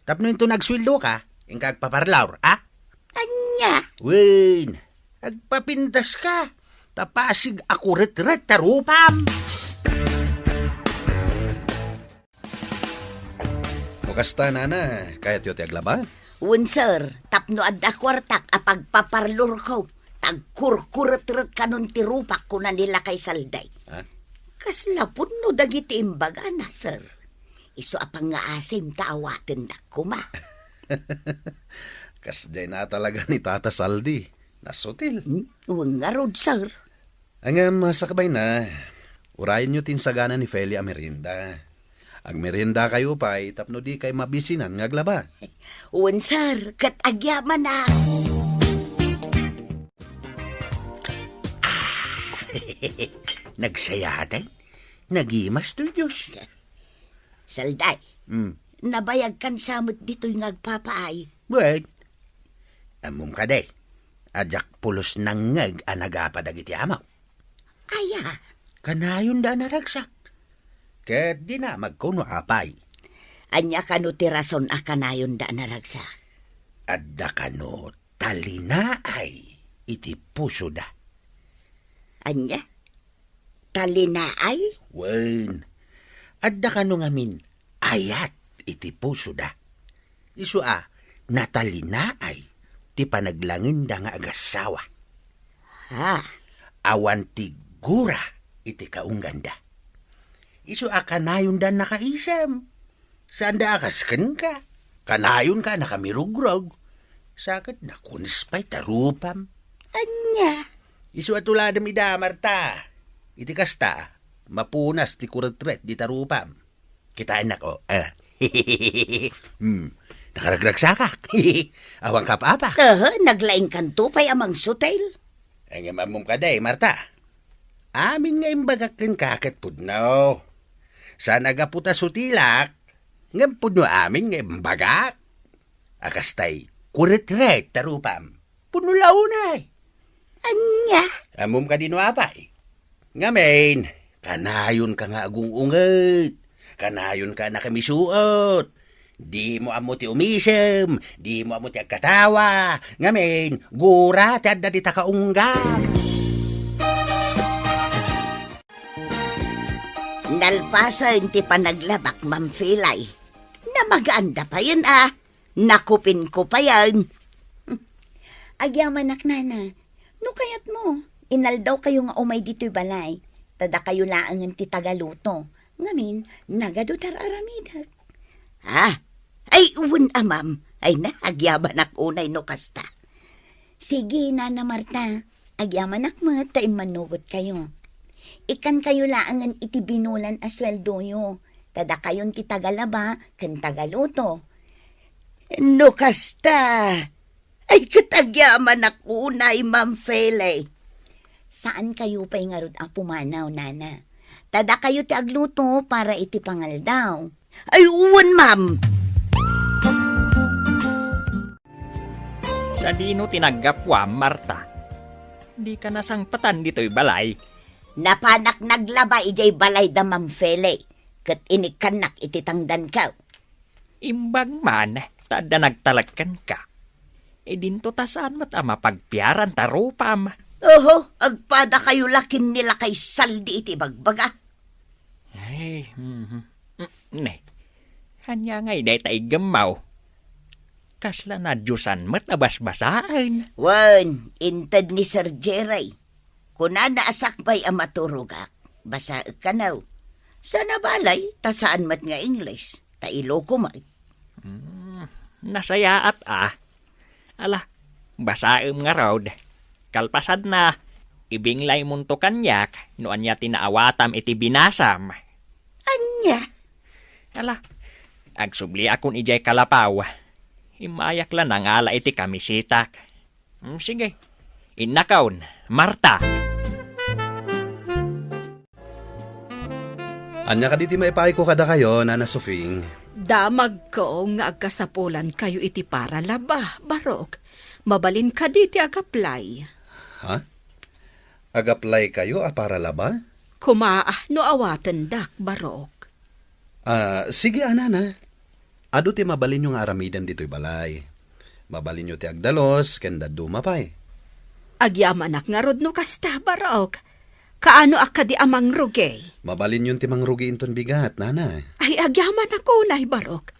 Tapno ito nagswildo ka, ingkagpaparlaur, ah? Anya? Wen, agpapintas ka. Tapasig ako ret-ret tarupam. Kasta na kahit yote aglaba. Sir, tapno adda kwartak apagpaparlor ko. Tagkurkuret-ret kanon ti rupak ko na nila kay salday. Ha? Kaslapod no dagiti imbaga na, sir. Iso apang nga asim taawatin na kuma. Kasday na talaga ni Tata Saldi. Nasutil. Uwang nga rod, sir. Ang masakabay na, urayan nyo tinsagana ni Feli a merinda. Ag merinda kayo pa, tapno di kay mabisinan nga aglaba. Uwan, sir, kat agyaman na. Nagsayatan? Nagimas to Diyos. Salday, nabayag kan samot dito'y ngagpapaay. Wait. Amom ka day. Ajak pulos nang ngag anagapadag iti amaw. Aya, Kanayon da naragsak. Ket di na magkuno apay. anya kano ti rason akanayon da naragsa. Adda kano talinaay iti puso da. Anya? Talinaay? Wen, adda kano ngamin ayat iti puso da. Isu natalinaay ti panaglangin da nga agasawa. Ha? Awan ti gura iti kaungganda. Isu kanayon da nakaisam. Saan da akasken ka? Kanayon ka nakamirugrog. Sakit na kunispay tarupam. Anya? Isu atuladam ida, Marta. Iti kasta, mapunas ti kuretret di tarupam. Kitain ako. Nakaragragsaka. Awang kapapa. Naglaing kanto pa'y amang sutel. Ang mamum ka day, Marta. Amin nga imbagakin kakat pudno. Sa nagaputa sutilak, ngam pudno amin nga imbagak. Akastay, kuretret tarupam. Punulaw na. Anya? Amum ka dino apay. Ngamin, kanayon ka nga agung-unget. Kanayon ka na kamisuot. Di mo amo ti umisem. Di mo amo ti agkatawa. Ngamin, gura ti adda di takaunggam. Nalpasan ti panaglabak, Ma'am Filay. Namaganda pa yun, Nakupin ko pa yan. Agyaman nana, no kayat mo, inaldaw kayo nga umay dito'y balay. Tada kayo laangan ti tagaluto. Ngamin, nagadutar aramida. Ay uwan ma'am. Ay na, agyaman ak unay no kasta. Sige, Nana Marta. Agyaman ak mga tayo manugot kayo. Ikan kayo laangan iti binulan asweldo yo. Tada kayon ti tagalaba, kan tagaluto. No kasta. Ay katagyaman ako na Ma'am Fele. Saan kayo pa'y ngarod ang pumanaw, Nana? Tada kayo ti agluto para iti pangal daw. Ay uwan, Ma'am. Sa dino tinagapwa, Marta. Di ka nasangpatan dito'y balay. Napanak naglaba ijay balay da Ma'am Fele. Kat inikanak iti tangdan ka. Imbag man, tada nagtalagkan ka. E dinto tasaan mat ama pagpiaran tarupam. Oho, agpada kayo lakin nila kay saldi iti bagbaga. Ay, ne. Hanya ngay day taig gamaw. Kasla na Diyosan mat abas-basaan. Wan, inted ni Sir Jeray. Kuna naasakbay ang maturugak, basa kanaw. Sana balay, tasaan mat nga English, ta iloko may. Nasayaat Ala, basaem nga raod. Kalpasad na, ibinglay munto kanyak, noan niya tinaawatam iti binasam. Anya? Ala, agsubli akon ijay kalapaw. Himayak lang ang ala iti kamisitak. Sige, inakaon, Marta. Anya ka diti maipay ko kada kayo, Nana Sofing. Damag ko nga agkasapulan kayo iti para laba, Barok. Mabalin ka diti agaplay. Ha? Agaplay kayo para laba? Kumaah no awatan dak, Barok. Sige anana. Ado ti mabalin yung aramidan dito'y balay. Mabalin nyo ti agdalos, kenda dumapay. Agyamanak nga rod no kasta, Barok. Kaano akadi amang rugay? Mabalin yun ti mangrugi inton bigat, nana. Ay agyaman ako, Nay Barok.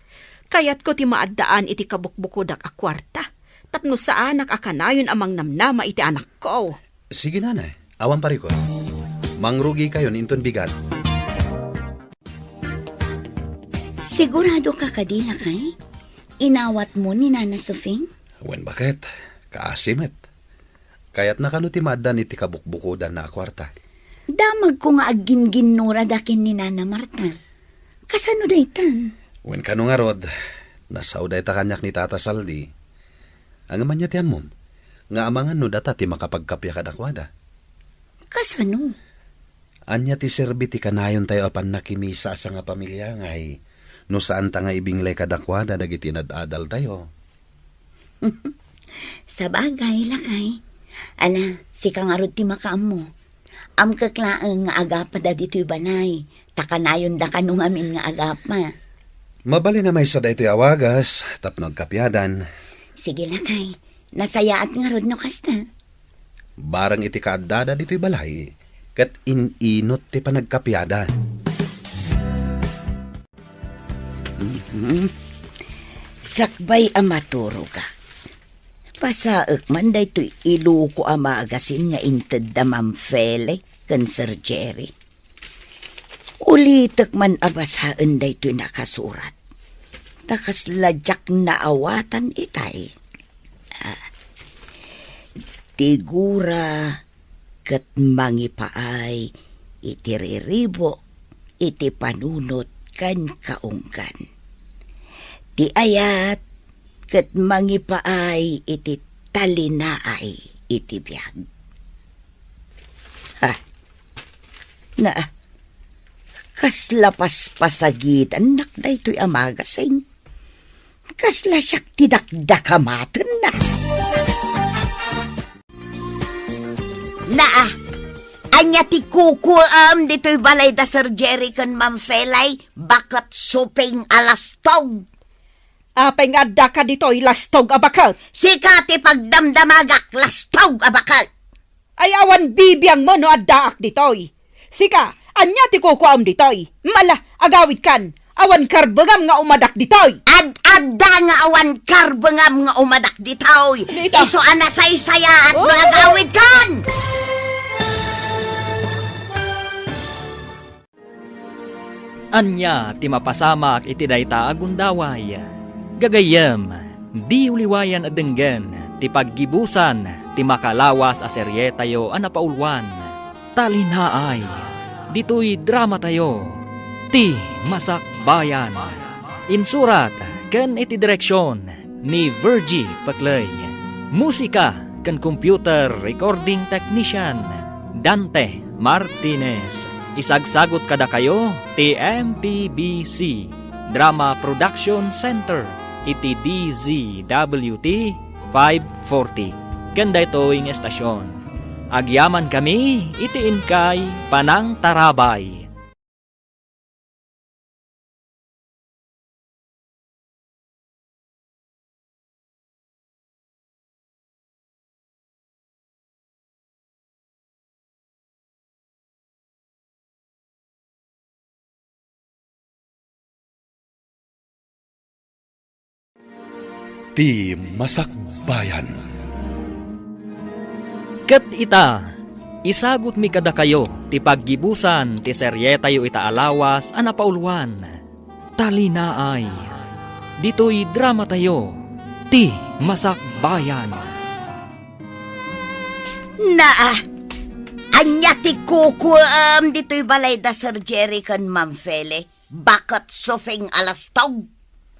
Kayat ko ti maaddaan iti kabukbukodak a kwarta. Tapno sa anak akanayon amang namnama iti anak ko. Sige nana, awan parikot. Mangrugi kayo inton bigat. Sigurado ka kadila kay? Inawat mo ni Nana Sofing? Wen bakit? Kaasimet. Kaya't nakano ti maadan iti kabukbukodan na kwarta. Damag ko nga agin-ginura dakin ni Nana Marta. Kasano daytan? Wen kano nga rod, nasaw day ta kanyak ni Tata Saldi. Ang aman niya tiyan mom, nga amangan no data ti makapagkapya kadakwada. Kasano? Anya ti serbi ti kanayon tayo apan nakimisa sa nga pamilya ngay, no saan ta nga ibinglay kadakwada dagiti nadadal tayo. Sa bagay lakay. Ana, si kang arod ti makaam mo. Am kaklaang nga agapa da dito'y banay. Takanayon da kanong amin nga agapa. Mabali na may sa daytoy awagas, tapnog kapyadan. Sige lakay, nasayaat nga rod no kasta. Barang iti kaadada dito'y balay, kat ininot ti panagkapyadan. Sakbay amaturo ka. Pasaak man daytoy iluko amagasin nga inted da Ma'am Fele kan Sir Jerry. Ulitak man abasaan daytoy nakasurat. Takas ladyak na awatan itay. Tigura kat mangipaay iti riribo iti panunot kan kaungkan. Ti ayat kat mangipaay iti talinaay iti biyag. Na, kasla paspasagitan nakda ito'y amagasin. Kasla siyak tidakdakamatan na. Anya ti kukuam dito'y balay da Sir Jerry kan Ma'am Felay, bakat suping alastog. Apay nga adda ka dito'y lastog abakal. Sikati pagdamdamagak, lastog abakal. Ay awan bibiyang mo no addaak ditoy. Sika, anya ti kukuam ditoy. Mala, agawid kan. Awan karbengam nga umadak ditoy. Adda nga awan karbengam nga umadak ditoy. Dito. Iso anasaysaya at mga gawid kan. Anya ti mapasamak iti dayta agundaway. Gagayem, di uliwayan adenggen, ti paggibusan, ti makalawas a serye tayo anapaulwan. Talinaay, dito'y drama tayo, ti Masakbayan. Insurat, ken iti direksyon, ni Virgie Paclay. Musika, ken computer recording technician, Dante Martinez. Isagsagot kada kayo, ti MPBC, Drama Production Center. Iti DZWT 540. Ganda ito yung estasyon. Agyaman kami, iti inkay Panang Tarabay. ti Masakbayan. Ket ita, isagot mi kada kayo, ti paggibusan, ti seryeta yu ita alawas, a napaulwan. Talinaay, dito'y drama tayo, ti Masakbayan. Naa, anya ti kukuam dito'y balay da Sir Jerry kan Ma'am Fele. Bakit sufing alastog?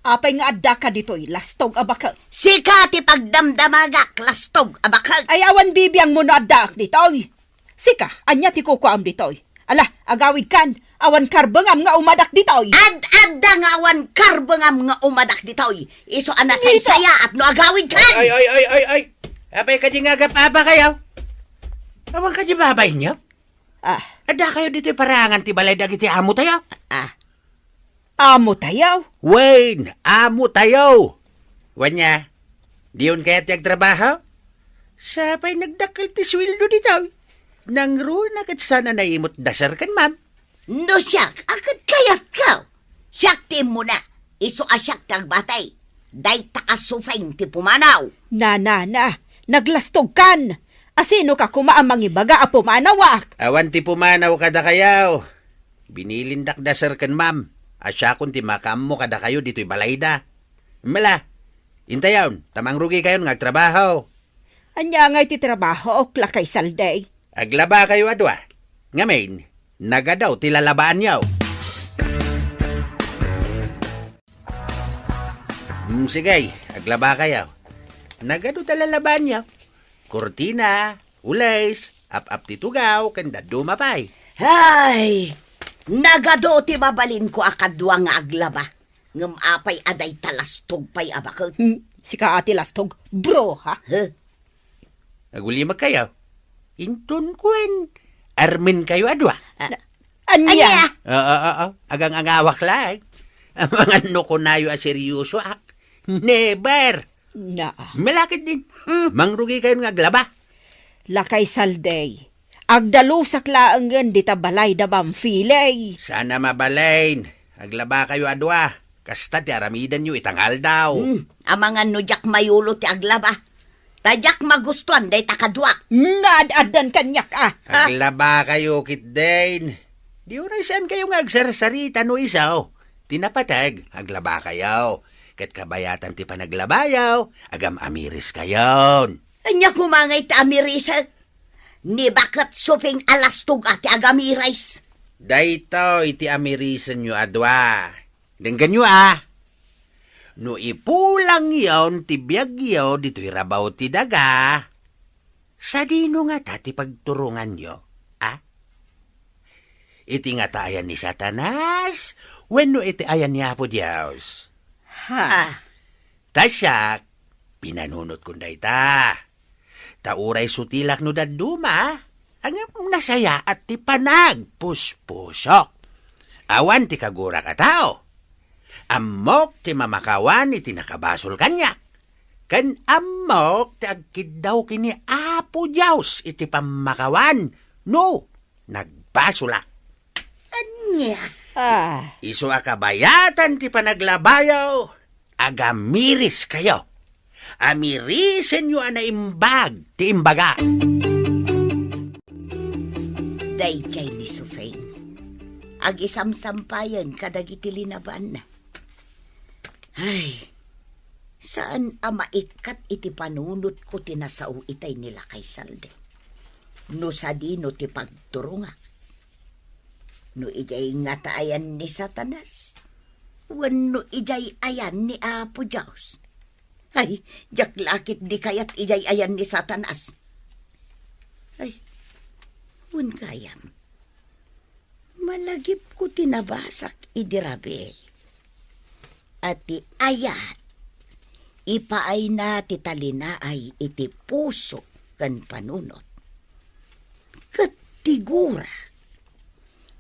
Apay nga adda ka dito'y lastog abakal. Sika ti pagdamdamagak, lastog, abakal. Ayawan bibiyang mo na adda dito'y. Sika, anya ti kukuam dito'y. Ala, agawid kan, awan karbengam nga umadak dito'y. Ad-adda nga awan karbengam nga umadak dito'y. Iso anasay saya at no agawid kan. Ay. Apay ka di nga gapapa kayo? Awan ka di babay niyo? Ada kayo dito parangan ti balay dagiti amo tayo? Amo tayaw. Wayne, amo tayo. Wanya, diyon kaya tiyag trabaho? Sapay nagdakil ti sweldo dito. Nang ro na kat sana naimot dasar kan, ma'am. No siyak, akad kayat ka. Siyak ti mo na. Iso asyak tag batay. Day takasufeng ti pumanaw. Na, naglastog kan. Asino ka kumaamang ibaga a pumanawak. Awan ti pumanaw kada kayaw. Binilindak dasar kan, ma'am. Asya kun ti makam mo kada kayo dito'y balayda. Mala, intayon, tamang rugi kayo ngagtrabaho. Anya nga iti trabaho o klakay salday. Aglaba kayo adwa. Ngamin, nagadaw ti lalabaan yaw. Sige, aglaba kayo. Nagado ta lalabaan yaw. Kortina, ulays, ap-ap ti tugaw, kanda dumapay. Hay! Nagado ti babalin ko akadwa nga aglaba. Ngam apay aday talastog pay abakal. Sika ati lastog, bro ha? Agulimag kayo. Intun kwen. Armin kayo adwa. Anya? Anya? Agang angawak lang. Ang mga nuko nayo a seryoso ak. Never. Na. Malakit din. Mangrugi kayo nga aglaba. Lakay salday. Agdalusak laangan di tabalay da bamfilay. Sana mabalain. Aglaba kayo adwa. Kasta ti aramidan nyo itangal daw. Amangan no jak mayulo ti aglaba. Tadyak magustuhan day takadwa. Naad-adan kanyak Aglaba kayo kitdain. Di oray saan kayo nga agsarsarita no isaw. Tinapatag, aglaba kayo. Kat kabayatan ti panaglabayaw, agam amiris kayon. Anya kumangay ti amirisa. Ni bakit suping alastog ati agamirais. Dayto iti amirisan nyo adwa. Denggan nyo No ipulang yon ti biyag yaw dito'y rabaw ti daga. Sa dino nga ta ti pagturungan nyo, Iti nga ta ayan ni Satanas, wenno iti ayan ni Apo Dios. Tasyak, pinanunot kong dayta. Tauray sutilak no daduma, ang nasaya at ti panag puspusok. Awan ti kagura ka tao. Amok ti mamakawan iti nakabasol kanya. Kan amok ti agkid daw kini Apo Dios iti pamakawan. No, nagbasula. Anya? Iso akabayatan ti panaglabayaw. Agamiris kayo. Amirisen nyo na imbag ti imbaga. Dayjay ni Sufeng. Ag isamsampayan kadagiti linaban na. Ay, saan maikat iti panunot ko tinasao itay nila kay Salde? No sa dino ti pagturunga. No ijay nga taayan ni Satanas. Wano ijay ayan ni Apo Dios. Ay, jak lakit di kayat ijay ayan ni Satanas. Ay, wan kayam. Malagip ko tinabasak idirabe. At ti ayat, ipaay na ti talinaay iti puso kan panunot. Katigura,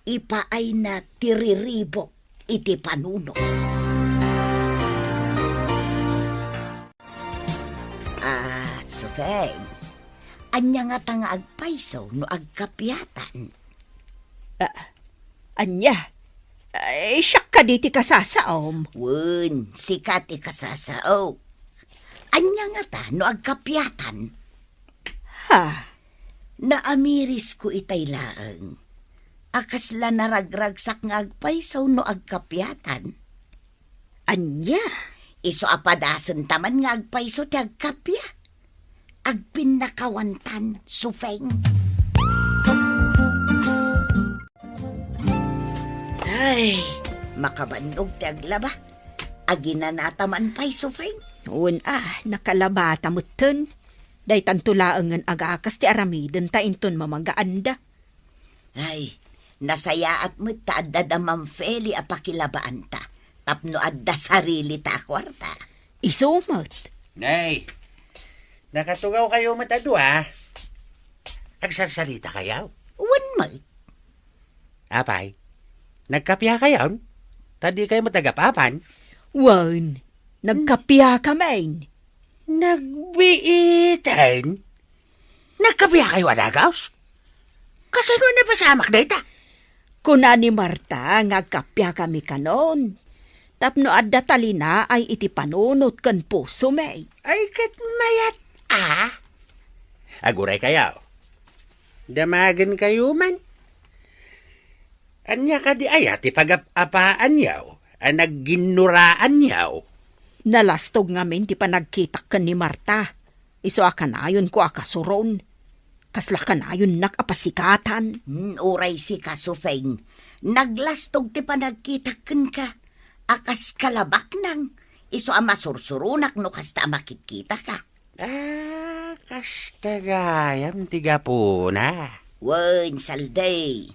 ipaay na tiriribok iti panunot. Sufeng, anya nga tanga agpaiso no agkapyatan. Anya? Siyak ka di ti kasasaom. Wun, sikat ikasasao. nga ta, no agkapyatan. Ha? Naamiris ko itay laeng. Akasla naragragsak nga agpaysaw no agkapyatan. Anya? Iso apadasan taman nga agpayso ti agkapya. Agpinakawantan, sufeng. Ay, makabanog ti aglaba. Aginanataman pa'y sufeng. Noon nakalabata mo ton. Day tantulaangan agakas ti aramiden ta inton mamagaanda. Ay, nasaya at mo't taadda da mamfeli apakilabaan ta. Tapno adda sarili ta kwarta. Isumot. Nay, nakatugaw kayo matado Agsarsarita kayaw. Wan mo. Apay, nagkapya kayaw? Tadi kayo matagapapan? Wan, nagkapya kamain. Nagbiitan? Nagkapya kayo adagaws? Kasano na pasamak na ita? Kuna ni Marta, ngagkapya kami kanon. Tapno adda talina ay iti panunot kan puso may. Ay kat mayat Aguray kayaw. Damagan kayo man. Anya ka di ayat ipagapapaan yaw. Nagginuraan yaw. Nalastog ngamin ti panagkitak kan ni Marta. Iso akanayon ko akasuron. Kasla kanayon nakapasikatan. Uray si kasufeng. Naglastog ti panagkitaken ka. Akas kalabak nang. Iso amasursurunak no kasta makikita ka. Kasta gayam tiga po na. Wan, salday.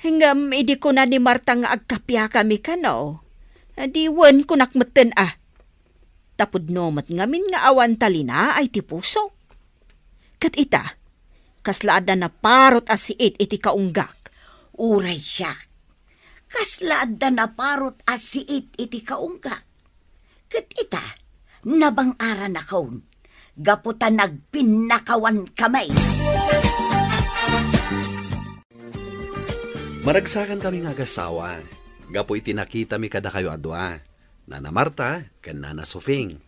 Hinggam idi ko na ni Marta nga agkapya kami kano. Di wan ko nakmeten Tapod nomat ngamin nga awan talina ay ti puso. Kat ita, kaslaada na parot asiit iti kaunggak. Uray siya. Kaslaada na parot asiit iti kaunggak. Kat ita, nabang ara na kaun. Gaputan nagpinakawan kamay. Maragsakan kami nga agasawa. Gapo itinakita mi kada kayo adwa. Nana Marta, ken Nana Sofing.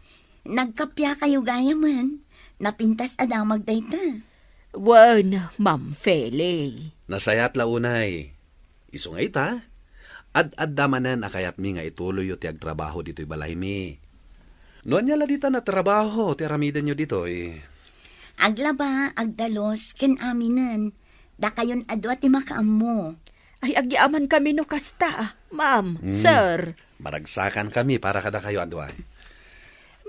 Nagkapya kayo gaya man. Napintas adang magdayta. Wan, Ma'am Feli. Nasayat launay. Iso nga ita, ad-addamanan akayat mi nga ituloy yo ti agtrabaho dito'y balay mi. Noon niya dita na trabaho, ti aramiden nyo dito'y. Aglaba, agdalos, ken aminan. Da kayon adwa ti makaammo. Ay agyaman kami no kasta, Ma'am, Sir. Maragsakan kami para kada kayo adwa.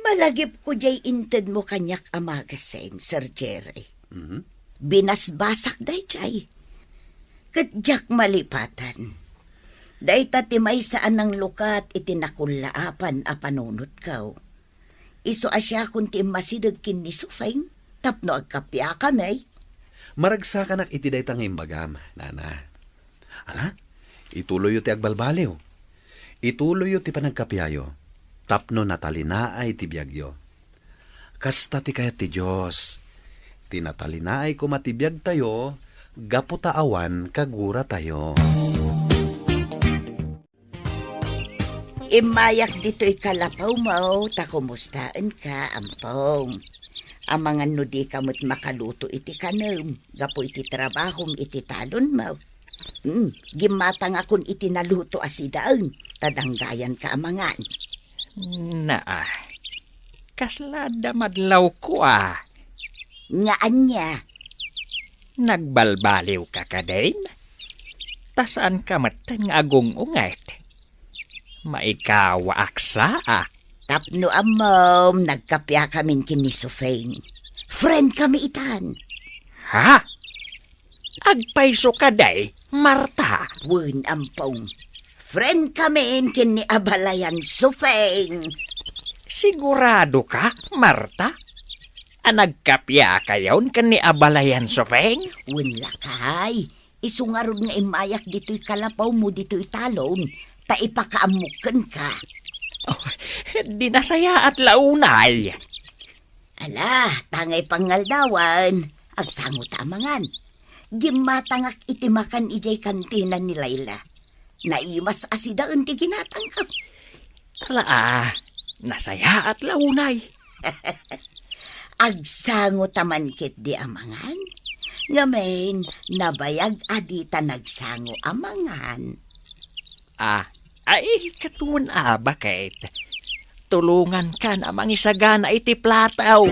Malagip ko jay inted mo kanyak amagasen, Sir Jerry. Mhm. Binasbasak day jay. Kadyak malipatan. Day tatimay saan ng lukat itinakulaapan a panunot kaw. Iso asya kunti masidag kin ni Sufeng, tapno agkapya kami. Maragsakan ak iti daytang imbagam, Nana. Ala, ituloy yo ti agbalbaliw. Ituloy yo ti panagkapyayo. Tapno natalinaay ti biyagyo. Kasta ti kayat ti Diyos. Tinatalinaay ko matibiyag tayo, gaputaawan kagura tayo. Imayak dito'y kalapaw mo, ta kumustaan ka, ampong. Ang mga nudi kamot makaluto iti kanam, gapo iti trabahom iti talon mo. Gimatang akon iti naluto asidaan, tadanggayan ka amangan. Kaslada madlaw ko Ngaan niya, Nagbalbaliw ka kadain? Tasaan ka matan nga agong ungat? Maikawa aksa tapno amom, nagkapya kamin kini Sufeng. Friend kami itan. Ha? Agpaiso kaday, Marta? Wen ampong. Friend kami kini abalayan Sufeng. Sigurado ka, Marta? Nagkapya kayon kani abalayan Sofeng? Wen lakay. Isungarod nga imayak dito'y kalapaw mo dito'y talon. Ta ipakaamukan ka. Di nasaya at launay. Ala, tangay pangaldawan. Agsangot amangan. Gimatangak itimakan ijay kantina ni Layla. Naimas asidaan ti ginatangkap. Ala nasaya at launay. agsango taman kit di amangan. Ngamen, nabayag adita nagsango amangan. Ay, katun bakit? Tulungan ka na mangisagana iti plataw.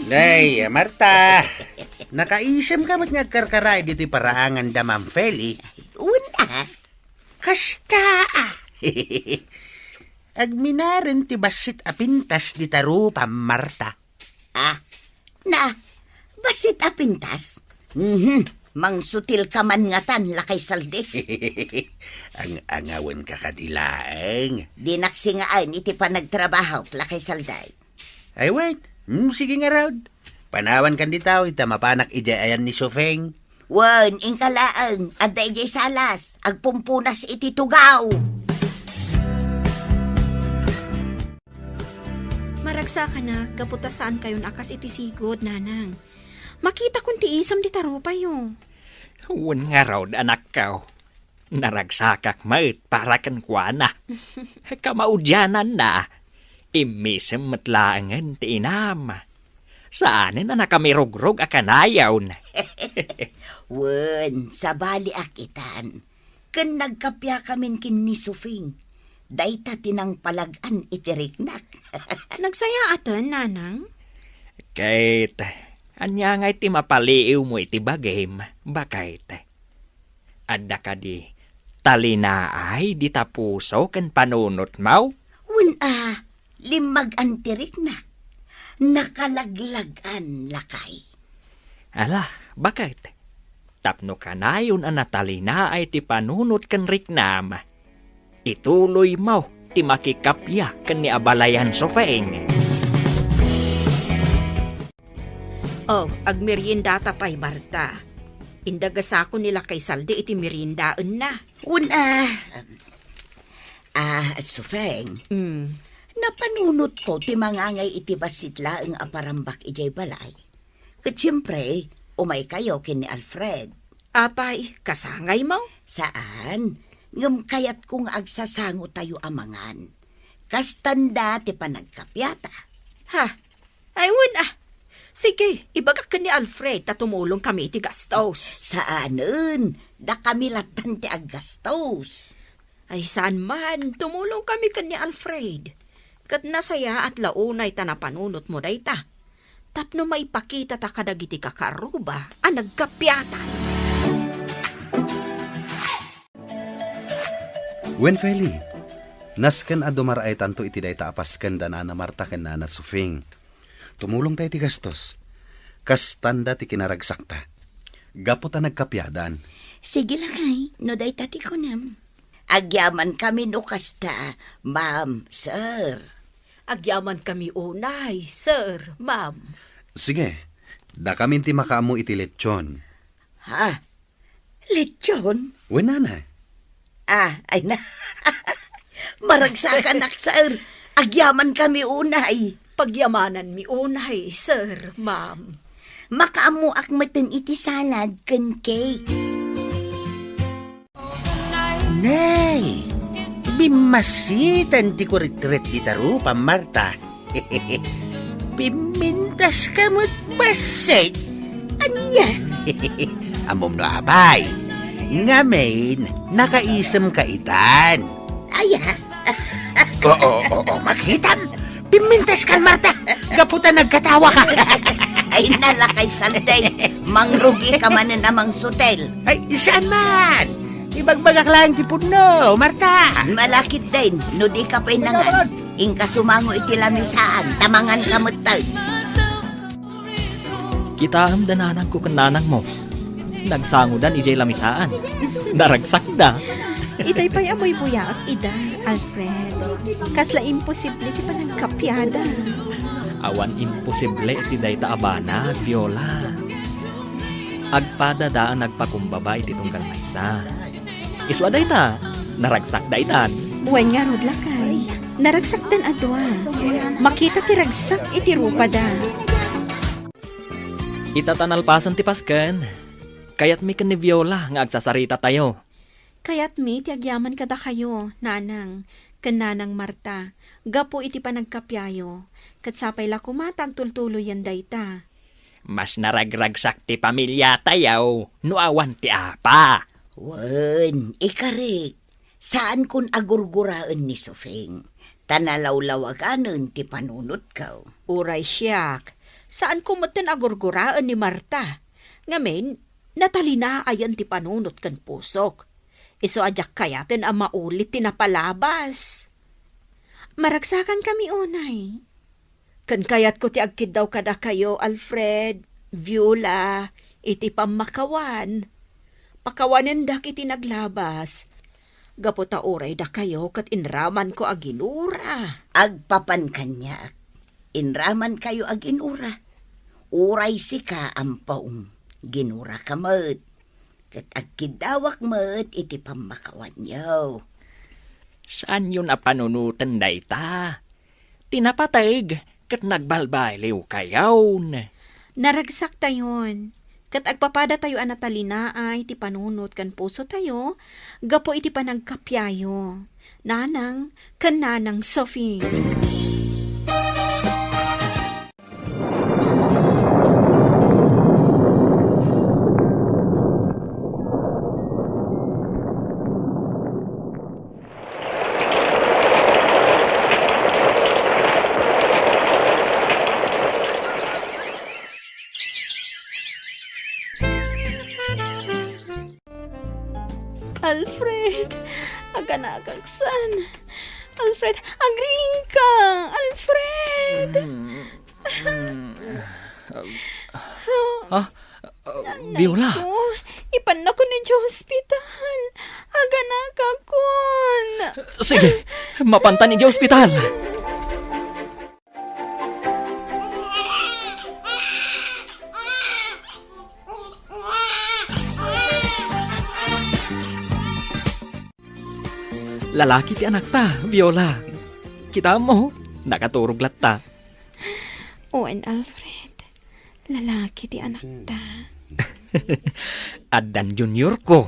Day, Marta. Nakaisem ka mat ngagkarkaray dito'y paraangan da Ma'am Feli. Una, Kasta Agminarin ti basit apintas di tarupa, Marta. na, basit apintas. Mangsutil ka man nga tan, lakay saldi. Ang angawan ka kadilaeng. Di naksingaan iti pa nagtrabaho, lakay salday. Ay, wait. Sige nga raw. Panawan kan ditaw, ita mapanak ija ayan ni Sofeng. Wan, ingkalaang, aday jay salas, agpumpunas iti tugaw. Maragsa ka na, kaputasaan kayon akas iti sigod, nanang. Makita kung ti isam di taro pa yo. Huwag nga raw, anak ka. Naragsakak mait para kan kwa na. Kamaudyanan na. Imisem matlaangan ti inam. Saanin na nakamirogrog akanayaw na. Wan, sabali akitan. Kan nagkapya kamin kin ni Sufing. Dayta tinang palagan itiriknak. Nagsaya atan, nanang? Kahit, anya nga iti mapaliiw mo iti bagim, bakit? Adda ka di, talinaay di tapuso kan panunot mau? Wan limag antiriknak. Nakalaglagan lakay. Ala, bakit? Tapno ka na yun ang natalinaay ti panunot kan riknam. Ituloy mo ti makikapya kan ni abalayan Sofeng. Oh, agmerienda ta pa'y Marta. Indagasako nila kay Saldi iti meriendaan na. Una, Sufeng, napanunot ko ti mangangay iti basitla ang aparambak ijay balay. Kat siyempre, umay kayo kin ni Alfred. Apay, kasangay mo? Saan? Ngam kayat kung agsasango tayo amangan. Kastanda ti panagkapyata. Ha? Aywan Sige, ibagak ka ni Alfred ta tumulong kami iti gastos. Saanen? Da kami latan ti aggastos. Ay saan man, tumulong kami ka ni Alfred. Kat nasaya at launay ta napanunot mo dayta. Tapno maipakita ta kadagiti kakaruba ang nagkapyatan. Wen Feli, nasken a dumaraay tanto iti dayta apasken da na Marta ken na Sufing. Tumulong tayo ti gastos. Kastanda ti kinaragsakta. Gapo ta nagkapyadan. Sige lakay, no day tati ko nam. Agyaman kami no kasta, ma'am, sir. Agyaman kami unay, sir, ma'am. Sige, da kami ti makaamu iti lechon. Ha? Lechon? Wen nana. Ay na. Maragsakan ak, sir. Agyaman kami unay. Pagyamanan mi unay, sir, ma'am. Makaamu ak maten iti salad ken cake. Nay, bimasitan ti kurit-rit di tarupa, Marta. Pimintas ka mo't basit. Anya? Amom no abay. Ngamen, nakaisem ka itan. Aya. Oo, makitam. Pimintas ka, Marta. Gaputan nagkatawa ka. Ay nalakay salday. Mangrugi ka man na namang sutel. Ay, saan man? Ibagbagak lang ti puno, Marta. Malakit din. No di ka pa'y nangan. Ingka sumango iti lamisaan. Tamangan kamutag. Kita ang dananang ko kananang mo. Nagsangudan ijay lamisaan. Naragsak da. Itay pa'y amoy buya at ida, Alfred. Kasla imposible ti pa nagkapyada. Awan imposible iti dayta abana, Viola. Agpada daan nagpakumbaba iti tunggal maysa. Iswa dayta, naragsak daytan. Buwan nga rod lakay. Naragsak dan adwa. Makita ti ragsak iti rupa da. Itatanalpasan ti pasken. Kayat mi ken ni Viola nga agsasarita tayo. Kaya't mi, ti agyaman kada kayo, nanang. Kananang Marta, gapo iti panagkapyayo, kat sapay la kumatag tultuloy yan dayta. Mas naragragsak ti pamilya tayaw, no awan ti apa. Wen, ikarik. Saan kun agurguraan ni Sofeng? Tanalawlawaganan ti panunot ka. Uray siyak, saan kumatin agurguraan ni Marta? Ngamin, natalina ayan ti panunot kan pusok. Iso ajak kayatin ang maulit ti napalabas. Maragsakan kami unay. Kan kayat ko ti agkid daw kada kayo, Alfred, Viola, iti pamakawan. Pakawanen dak iti naglabas. Gaputa oray da kayo kat inraman ko aginura. Agpapan kanya. Inraman kayo aginura. Uray sika ampaong. Ginura ka mat. Kat agkidawak mat iti pamakawan yaw. Saan yun na panunutan dayta? Tinapatag, kat nagbalbaliw kayawn. Naragsak tayon. Kat agpapada tayo anatalina ay ti panunot kan puso tayo, gapo iti panagkapyayo. Nanang, kan nanang Sophie. Alfred, aganagagsan. Alfred, agring ka! Alfred! Viola, Oh, ipan na ko ni hospital. Aganagakon. sige, mapanta ni Diyo ospital. Lalaki ti anak ta, Viola. Kita mo, nakaturog latta. Owen Alfred, lalaki ti anak ta. Adan junior ko.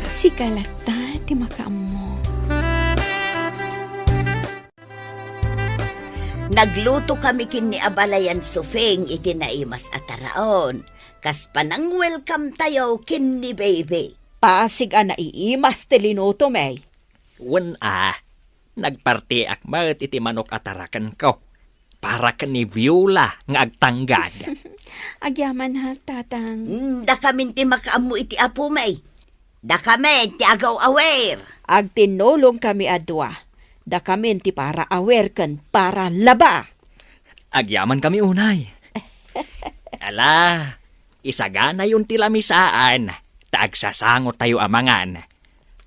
Si Kalata ti makaammo. Nagluto kami kin ni Abalayan Sofeng iti naimas ataraon. Kas panang welcome tayo kin ni baby. Pasig na iimas tilinuto, may. Nagparti akmat iti manok atarakan ko. Para ka ni Viola nga agtanggad. Agyaman ha, tatang. Da kami ti makaamu iti apo may. Da kami ti agaw awer. Agtinulong kami adwa. Da kami ti para awer kan para laba. Agyaman kami unay. Ala, isagana yung tilamisaan. Taagsasangot tayo amangan.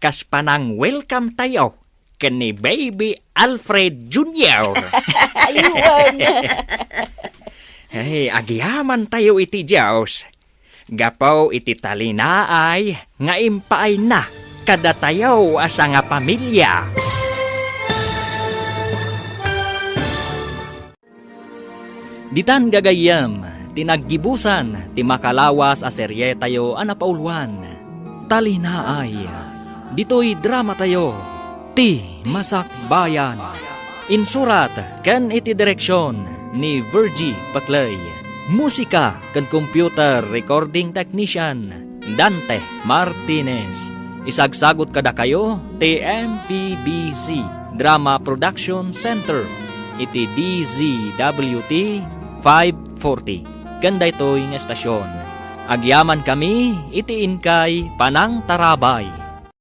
Kas panang welcome tayo kani Baby Alfred Jr. Ayun. Hey, agyaman tayo iti Diyos. Gapaw iti talinaay nga impaay na kada tayo asa nga pamilya. Ditan gagayam, tinaggibusan, ti makalawas a serye tayo anapaulwan. Talinaay, dito'y drama tayo, ti Masak Bayan. Insurat kan iti direksyon ni Virgie Paclay. Musika kan computer recording technician Dante Martinez. Isagsagot kada kayo ti MPBC Drama Production Center iti DZWT 540. Ganda ito'y nga estasyon. Agyaman kami iti Inkay Panang Tarabay.